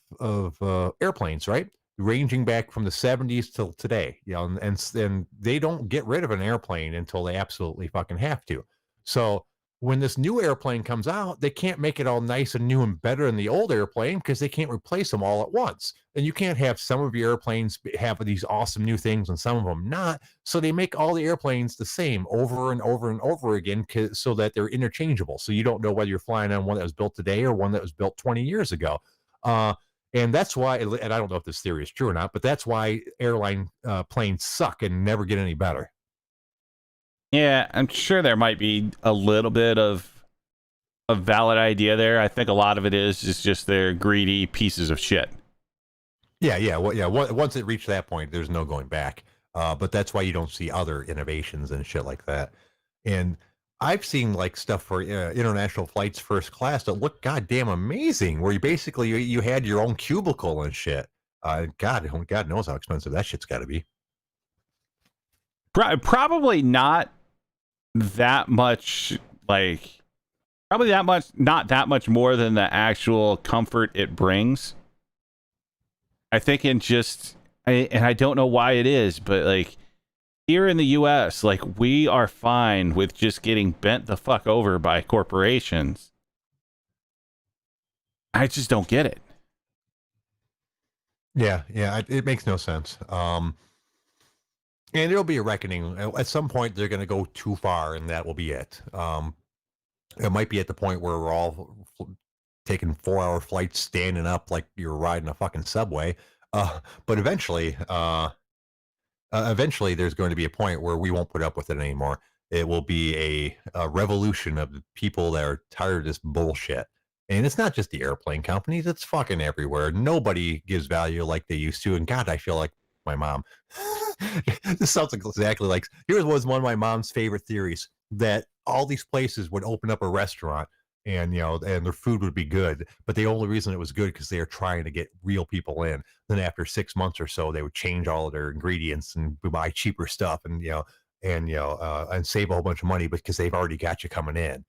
airplanes, right, ranging back from the 70s till today. And they don't get rid of an airplane until they absolutely fucking have to. So when this new airplane comes out, they can't make it all nice and new and better than the old airplane because they can't replace them all at once. And you can't have some of your airplanes have these awesome new things and some of them not. So they make all the airplanes the same over and over and over again so that they're interchangeable. So you don't know whether you're flying on one that was built today or one that was built 20 years ago. And that's why, and I don't know if this theory is true or not, but that's why airline planes suck and never get any better. Yeah, I'm sure there might be a little bit of a valid idea there. I think a lot of it is just they're greedy pieces of shit. Yeah. Once it reached that point, there's no going back. But that's why you don't see other innovations and shit like that. And I've seen like stuff for international flights first class that looked goddamn amazing, where you basically you had your own cubicle and shit. God knows how expensive that shit's got to be. Probably not that much, like probably that much, not that much more than the actual comfort it brings. I think and I don't know why it is, but like here in the US, like we are fine with just getting bent the fuck over by corporations. I just don't get it. Yeah, it makes no sense. And there'll be a reckoning at some point. They're going to go too far, and that will be it. It might be at the point where we're all taking 4-hour flights, standing up like you're riding a fucking subway. But eventually, there's going to be a point where we won't put up with it anymore. It will be a revolution of people that are tired of this bullshit. And it's not just the airplane companies, it's fucking everywhere. Nobody gives value like they used to. And God, I feel like my mom. This sounds exactly like, here was one of my mom's favorite theories, that all these places would open up a restaurant and and their food would be good, but the only reason it was good because they are trying to get real people in. Then after 6 months or so, they would change all of their ingredients and buy cheaper stuff, and and save a whole bunch of money because they've already got you coming in.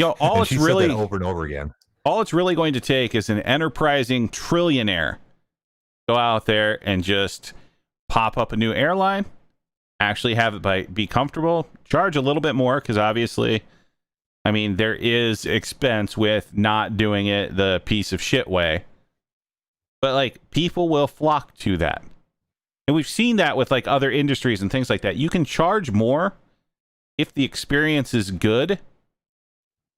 All And it's she said really that over and over again. all it's really going to take is an enterprising trillionaire go out there and just pop up a new airline, actually have it be comfortable, charge a little bit more, because obviously, I mean, there is expense with not doing it the piece of shit way. But like people will flock to that. And we've seen that with like other industries and things like that. You can charge more if the experience is good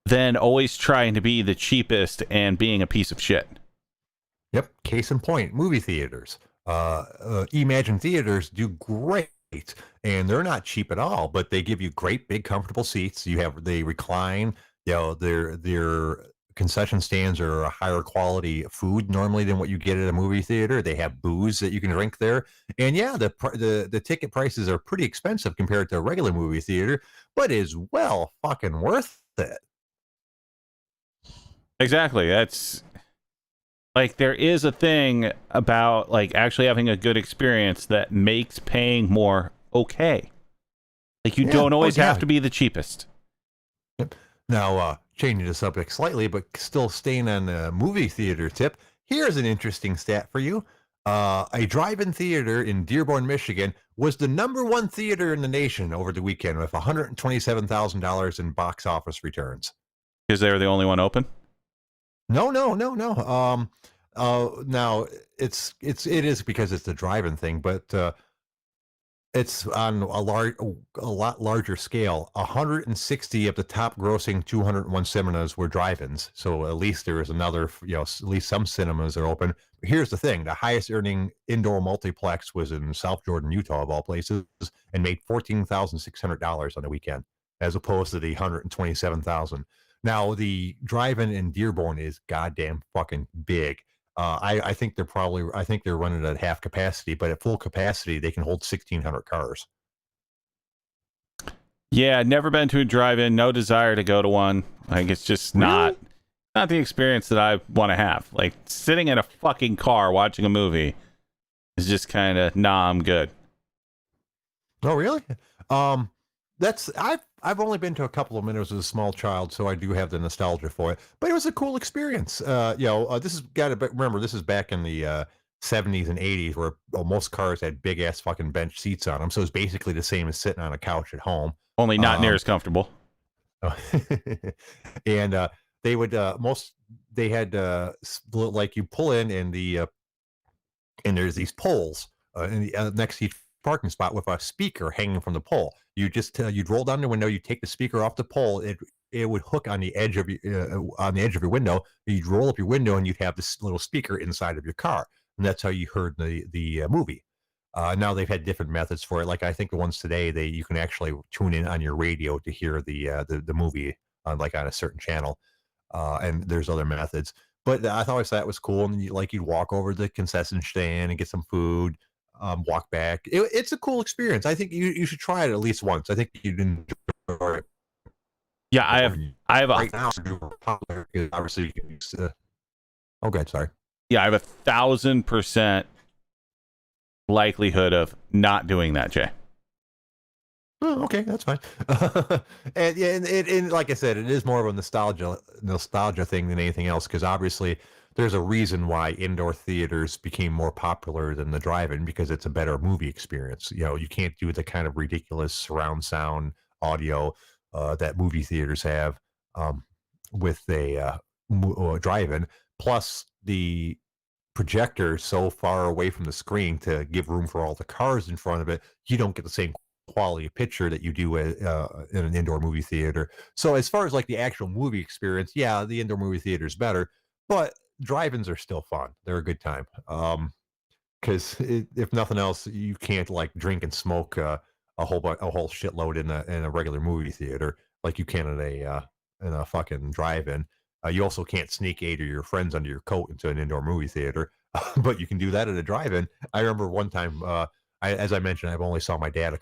than always trying to be the cheapest and being a piece of shit. Yep. Case in point, movie theaters. Imagine theaters do great, and they're not cheap at all, but they give you great, big, comfortable seats. They recline. Their concession stands are a higher quality food normally than what you get at a movie theater. They have booze that you can drink there, and the ticket prices are pretty expensive compared to a regular movie theater, but is well fucking worth it. Exactly. That's like there is a thing about like actually having a good experience that makes paying more okay. Like you don't always have to be the cheapest. Yep. Now, changing the subject slightly, but still staying on the movie theater tip, here's an interesting stat for you. A drive-in theater in Dearborn, Michigan was the #1 theater in the nation over the weekend with $127,000 in box office returns. Because they were the only one open? No. Now it is because it's the drive-in thing, but it's on a lot larger scale. 160 of the top grossing 201 cinemas were drive-ins. So at least there is another, at least some cinemas are open. But here's the thing: the highest earning indoor multiplex was in South Jordan, Utah, of all places, and made $14,600 on the weekend, as opposed to the 127,000. Now, the drive-in in Dearborn is goddamn fucking big. I think they're running at half capacity, but at full capacity, they can hold 1,600 cars. Yeah, never been to a drive-in. No desire to go to one. Like it's just not the experience that I want to have. Like sitting in a fucking car watching a movie is just kind of I'm good. Oh, really? I've only been to a couple of them as a small child, so I do have the nostalgia for it. But it was a cool experience. This has got to remember, this is back in the 70s and 80s, where most cars had big ass fucking bench seats on them. So it's basically the same as sitting on a couch at home. Only not near as comfortable. And they had like you pull in and there's these poles next to each parking spot with a speaker hanging from the pole. You'd roll down the window, you take the speaker off the pole, it would hook on the edge of your window. You'd roll up your window and you'd have this little speaker inside of your car, and that's how you heard the movie. Now they've had different methods for it. Like I think the ones today, you can actually tune in on your radio to hear the movie like on a certain channel, and there's other methods. But I thought that was cool. And you'd walk over to the concession stand and get some food. Walk back. It's a cool experience. I think you should try it at least once. I think you'd enjoy it. Yeah, I have a right now super popular because obviously you can use. Okay, sorry. Yeah, I have 1,000% likelihood of not doing that, Jay. Oh, okay, that's fine. And yeah, and like I said, it is more of a nostalgia thing than anything else because obviously there's a reason why indoor theaters became more popular than the drive-in because it's a better movie experience. You know, you can't do the kind of ridiculous surround sound audio that movie theaters have um, with a drive-in. Plus the projector so far away from the screen to give room for all the cars in front of it, you don't get the same quality picture that you do in an indoor movie theater. So as far as like the actual movie experience, yeah, the indoor movie theater is better, but drive-ins are still fun. They're a good time. Because if nothing else, you can't like drink and smoke a whole shitload in a regular movie theater like you can in a fucking drive-in. You also can't sneak 8 of your friends under your coat into an indoor movie theater, but you can do that at a drive-in. I remember one time, as I mentioned, I've only saw my dad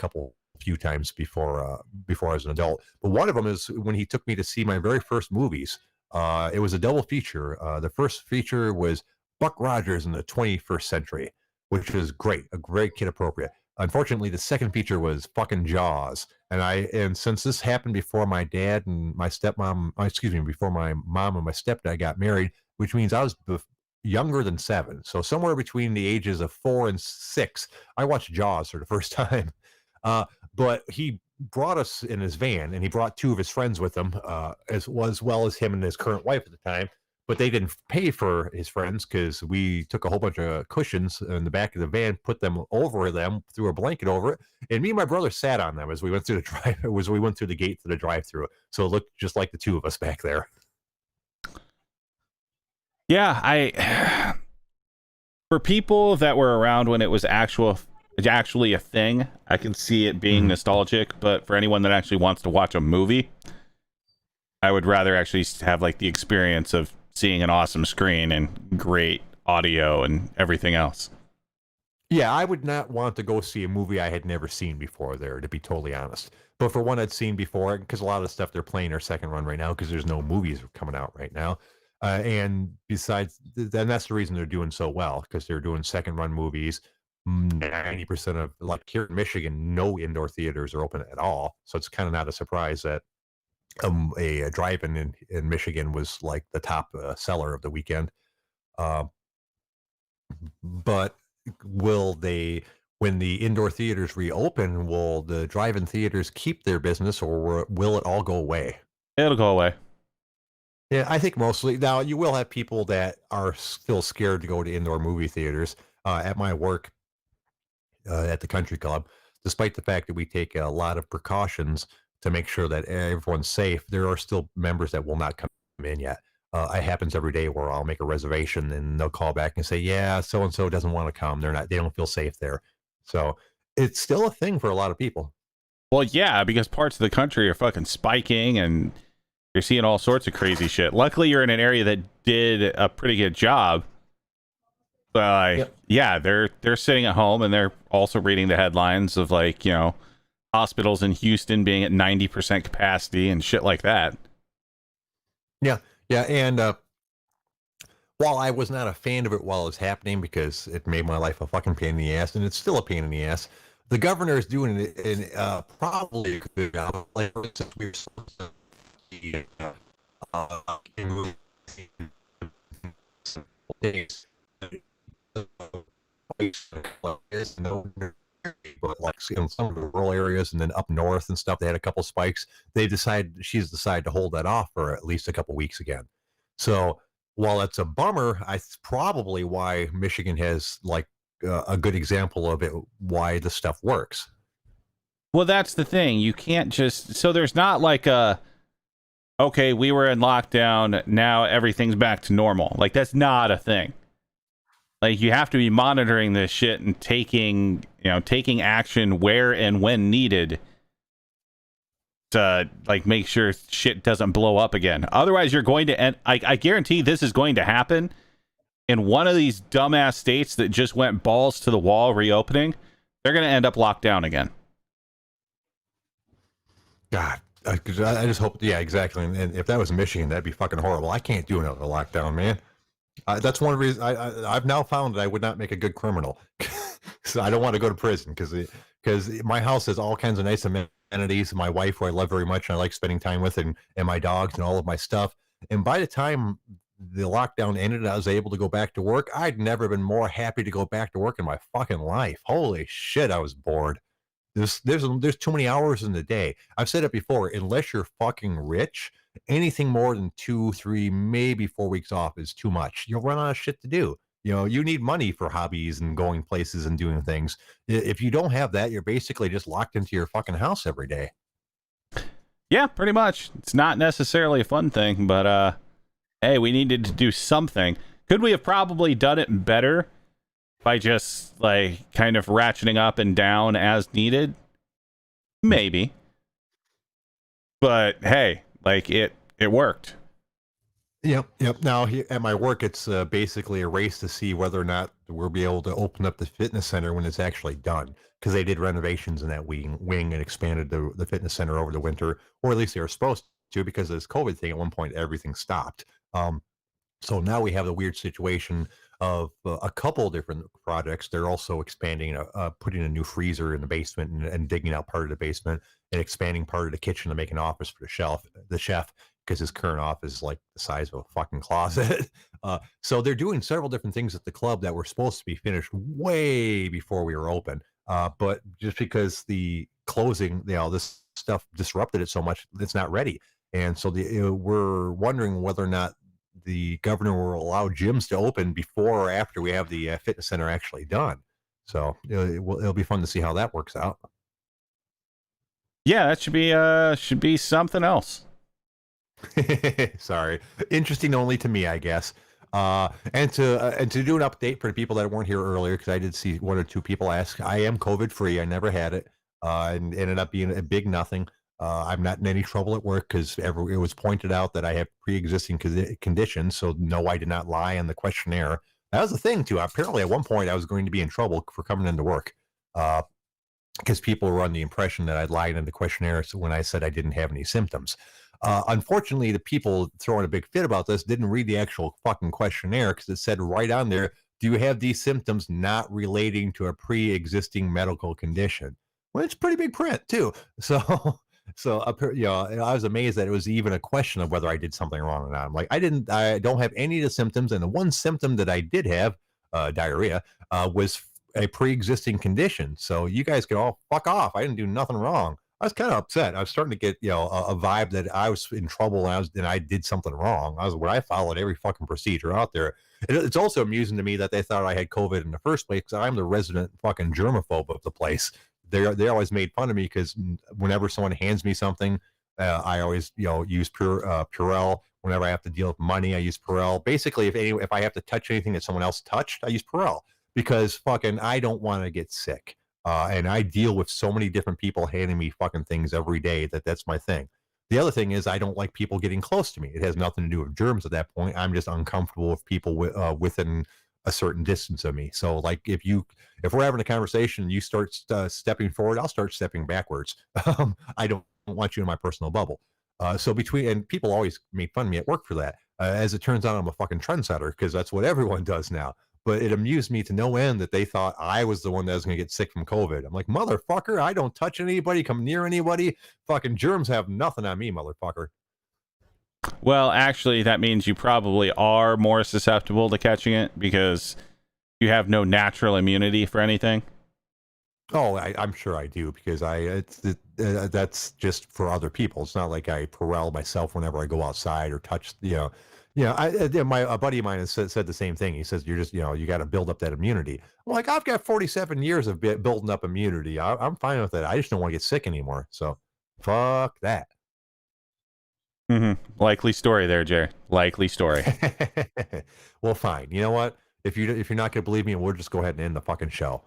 few times before I was an adult. But one of them is when he took me to see my very first movies. It was a double feature. The first feature was Buck Rogers in the 21st Century, which was great, a great kid appropriate. Unfortunately, the second feature was fucking Jaws, and since this happened before my dad and my stepmom, excuse me, before my mom and my stepdad got married, which means I was younger than 7, so somewhere between the ages of 4 and 6, I watched Jaws for the first time. But he brought us in his van, and he brought 2 of his friends with him, as well as him and his current wife at the time. But they didn't pay for his friends because we took a whole bunch of cushions in the back of the van, put them over them, threw a blanket over it, and me and my brother sat on them as we went through the gate to the drive-through. So it looked just like the 2 of us back there. Yeah, for people that were around when it was actually a thing, I can see it being nostalgic, but for anyone that actually wants to watch a movie, I would rather actually have like the experience of seeing an awesome screen and great audio and everything else. Yeah, I would not want to go see a movie I had never seen before there, to be totally honest. But for one I'd seen before, because a lot of the stuff they're playing are second run right now because there's no movies coming out right now. And besides, then that's the reason they're doing so well because they're doing second run movies. 90% of, like here in Michigan, no indoor theaters are open at all. So it's kind of not a surprise that a drive-in in Michigan was like the top seller of the weekend. Uh, but when the indoor theaters reopen, will the drive-in theaters keep their business or will it all go away? It'll go away. Yeah, I think mostly. Now, you will have people that are still scared to go to indoor movie theaters. At my work, at the country club, despite the fact that we take a lot of precautions to make sure that everyone's safe, there are still members that will not come in yet. It happens every day where I'll make a reservation and they'll call back and say, "Yeah, so and so doesn't want to come. They don't feel safe there." So it's still a thing for a lot of people. Well, yeah, because parts of the country are fucking spiking and you're seeing all sorts of crazy shit. Luckily, you're in an area that did a pretty good job. Yep. Yeah, they're sitting at home and they're also reading the headlines of like, you know, hospitals in Houston being at 90% capacity and shit like that. Yeah, and while I was not a fan of it while it was happening because it made my life a fucking pain in the ass, and it's still a pain in the ass, the governor is doing it in probably a good job. Like, for instance, we were supposed to be days. But like in some of the rural areas and then up north and stuff, they had a couple spikes. She's decided to hold that off for at least a couple weeks again. So while it's a bummer, it's probably why Michigan has like a good example of it, why the stuff works. Well, that's the thing. You can't just, so there's not like okay, we were in lockdown, now everything's back to normal. Like, that's not a thing. Like, you have to be monitoring this shit and taking action where and when needed to like make sure shit doesn't blow up again. Otherwise, you're going to end. I guarantee this is going to happen in one of these dumbass states that just went balls to the wall reopening. They're going to end up locked down again. God, I just hope, yeah, exactly. And if that was Michigan, that'd be fucking horrible. I can't do another lockdown, man. That's one reason I've now found that I would not make a good criminal. So I don't want to go to prison because my house has all kinds of nice amenities. My wife, who I love very much, and I like spending time with, and my dogs and all of my stuff. And by the time the lockdown ended, and I was able to go back to work. I'd never been more happy to go back to work in my fucking life. Holy shit, I was bored. There's too many hours in the day. I've said it before. Unless you're fucking rich, anything more than 2, 3, maybe 4 weeks off is too much. You'll run out of shit to do. You need money for hobbies and going places and doing things. If you don't have that, you're basically just locked into your fucking house every day. Yeah, pretty much. It's not necessarily a fun thing, but hey, we needed to do something. Could we have probably done it better by just like kind of ratcheting up and down as needed? Maybe. But hey, like it worked. Yep. Now here at my work, it's basically a race to see whether or not we'll be able to open up the fitness center when it's actually done, because they did renovations in that wing and expanded the fitness center over the winter, or at least they were supposed to, because of this COVID thing. At one point, everything stopped. So now we have the weird situation of a couple different projects. They're also expanding, putting a new freezer in the basement and digging out part of the basement and expanding part of the kitchen to make an office for the chef, because his current office is like the size of a fucking closet. So they're doing several different things at the club that were supposed to be finished way before we were open. But just because the closing, this stuff disrupted it so much, it's not ready. And so we're wondering whether or not the governor will allow gyms to open before or after we have the fitness center actually done. So it'll be fun to see how that works out. Yeah, that should be something else. Sorry, interesting only to me, I guess. And to do an update for the people that weren't here earlier, because I did see 1 or 2 people ask. I am COVID free. I never had it, and ended up being a big nothing. I'm not in any trouble at work because it was pointed out that I have pre-existing conditions. So no, I did not lie on the questionnaire. That was the thing too. Apparently, at one point, I was going to be in trouble for coming into work, because people were on the impression that I'd lied in the questionnaire when I said I didn't have any symptoms. Unfortunately, the people throwing a big fit about this didn't read the actual fucking questionnaire, because it said right on there, "Do you have these symptoms not relating to a pre-existing medical condition?" Well, it's pretty big print too. So I was amazed that it was even a question of whether I did something wrong or not. I'm like, I don't have any of the symptoms, and the one symptom that I did have, diarrhea, was a pre-existing condition. So you guys can all fuck off. I didn't do nothing wrong. I was kind of upset. I was starting to get, a vibe that I was in trouble and I did something wrong. I followed every fucking procedure out there. It's also amusing to me that they thought I had COVID in the first place, because I'm the resident fucking germaphobe of the place. They always made fun of me because whenever someone hands me something, I always use Purell. Whenever I have to deal with money, I use Purell. Basically, if I have to touch anything that someone else touched, I use Purell, because fucking I don't want to get sick. And I deal with so many different people handing me fucking things every day that's my thing. The other thing is I don't like people getting close to me. It has nothing to do with germs at that point. I'm just uncomfortable with people within a certain distance of me. So like if we're having a conversation and you start stepping forward, I'll start stepping backwards. I don't want you in my personal bubble. And people always make fun of me at work for that. As it turns out, I'm a fucking trendsetter, because that's what everyone does now. But it amused me to no end that they thought I was the one that was going to get sick from COVID. I'm like, motherfucker, I don't touch anybody, come near anybody. Fucking germs have nothing on me, motherfucker. Well, actually, that means you probably are more susceptible to catching it because you have no natural immunity for anything. Oh, I'm sure I do, because that's just for other people. It's not like I Purell myself whenever I go outside or touch, a buddy of mine has said the same thing. He says, you're just, you got to build up that immunity. I'm like, I've got 47 years of building up immunity. I'm fine with that. I just don't want to get sick anymore. So fuck that. Mm-hmm. Likely story there, Jerry. Likely story. Well, fine. You know what? If you're not going to believe me, we'll just go ahead and end the fucking show.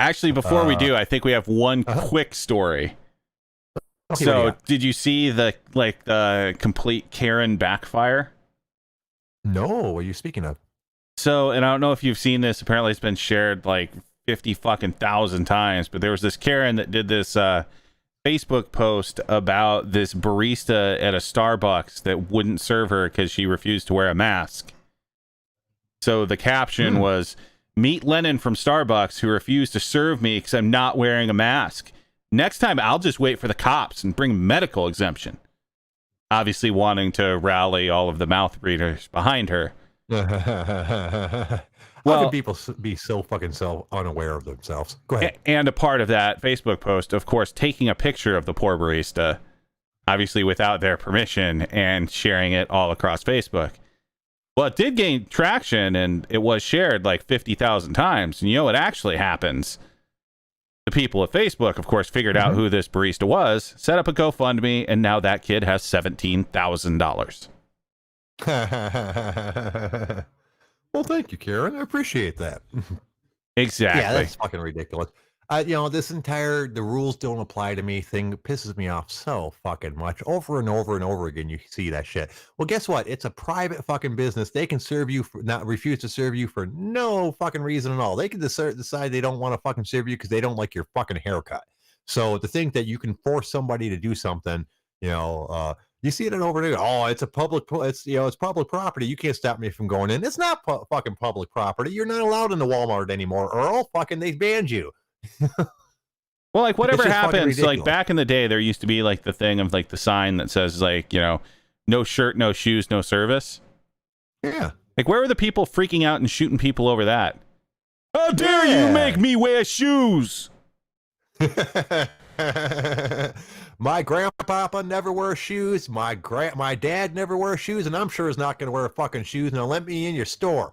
Actually, before we do, I think we have one quick story. Okay, so, did you see the complete Karen backfire? No, what are you speaking of? So, and I don't know if you've seen this. Apparently, it's been shared like 50 fucking thousand times. But there was this Karen that did this Facebook post about this barista at a Starbucks that wouldn't serve her because she refused to wear a mask. So the caption was, "Meet Lennon from Starbucks who refused to serve me because I'm not wearing a mask. Next time, I'll just wait for the cops and bring medical exemption." Obviously wanting to rally all of the mouth breathers behind her. How can people be so fucking unaware of themselves? Go ahead. And a part of that Facebook post, of course, taking a picture of the poor barista, obviously without their permission, and sharing it all across Facebook. Well, it did gain traction, and it was shared like 50,000 times. And you know what actually happens? The people at Facebook, of course, figured out who this barista was, set up a GoFundMe, and now that kid has $17,000. Well, thank you, Karen. I appreciate that. Exactly. Yeah, that's fucking ridiculous. This entire "the rules don't apply to me" thing pisses me off so fucking much. Over and over and over again, you see that shit. Well, guess what? It's a private fucking business. They can serve you refuse to serve you for no fucking reason at all. They can decide they don't want to fucking serve you because they don't like your fucking haircut. So to think that you can force somebody to do something, you see it over and over. Oh, it's it's public property. You can't stop me from going in. It's not fucking public property. You're not allowed in the Walmart anymore, Earl. Fucking they banned you. Well, like whatever happens, like back in the day, there used to be like the thing of like the sign that says like, no shirt, no shoes, no service. Yeah. Like where were the people freaking out and shooting people over that? How dare you make me wear shoes? My grandpapa never wears shoes. My dad never wears shoes, and I'm sure is not going to wear fucking shoes. Now let me in your store.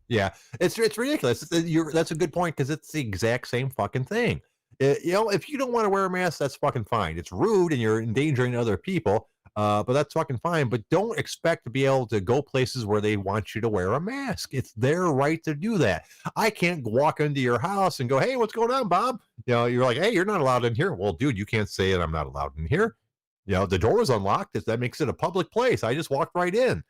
Yeah, it's ridiculous. That's a good point because it's the exact same fucking thing. If you don't want to wear a mask, that's fucking fine. It's rude and you're endangering other people, but that's fucking fine. But don't expect to be able to go places where they want you to wear a mask. It's their right to do that. I can't walk into your house and go, "Hey, what's going on, Bob?" You're like, "Hey, you're not allowed in here." Well, dude, you can't say that I'm not allowed in here. The door is unlocked. That makes it a public place. I just walked right in.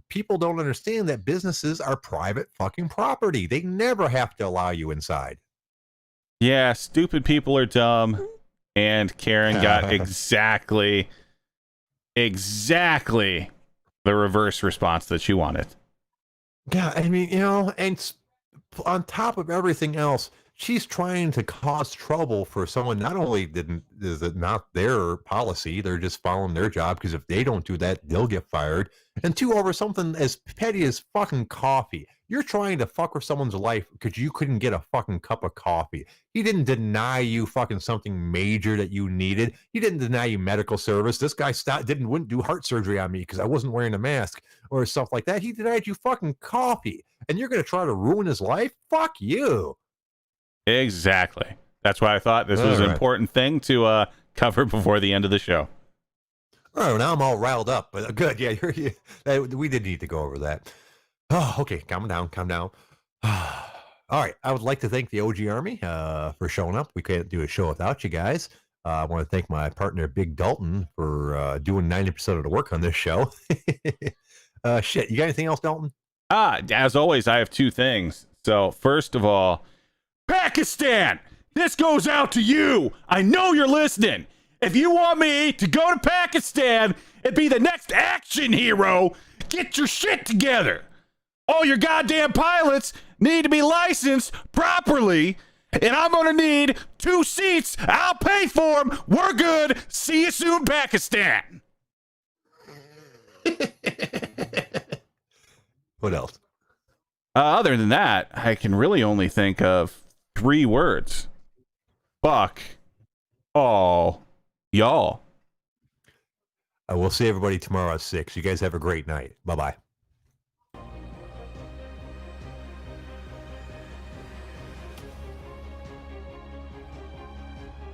People don't understand that businesses are private fucking property. They never have to allow you inside. Yeah, stupid people are dumb. And Karen got exactly the reverse response that she wanted. Yeah, I mean, and on top of everything else, she's trying to cause trouble for someone. Not only is it not their policy, they're just following their job, because if they don't do that, they'll get fired. And two, over something as petty as fucking coffee. You're trying to fuck with someone's life because you couldn't get a fucking cup of coffee. He didn't deny you fucking something major that you needed. He didn't deny you medical service. This guy wouldn't do heart surgery on me because I wasn't wearing a mask or stuff like that. He denied you fucking coffee, and you're going to try to ruin his life? Fuck you. Exactly. That's why I thought this was an important thing to cover before the end of the show. Oh, now I'm all riled up, but good. Yeah, we did need to go over that. Oh, okay. Calm down. All right. I would like to thank the OG Army for showing up. We can't do a show without you guys. I want to thank my partner, Big Dalton, for doing 90% of the work on this show. Shit. You got anything else, Dalton? As always, I have two things. So, first of all, Pakistan, this goes out to you. I know you're listening. If you want me to go to Pakistan and be the next action hero, get your shit together. All your goddamn pilots need to be licensed properly, and I'm going to need 2 seats. I'll pay for them. We're good. See you soon, Pakistan. What else? Other than that, I can really only think of 3 words. Fuck all y'all. We'll see everybody tomorrow at 6. You guys have a great night. Bye-bye.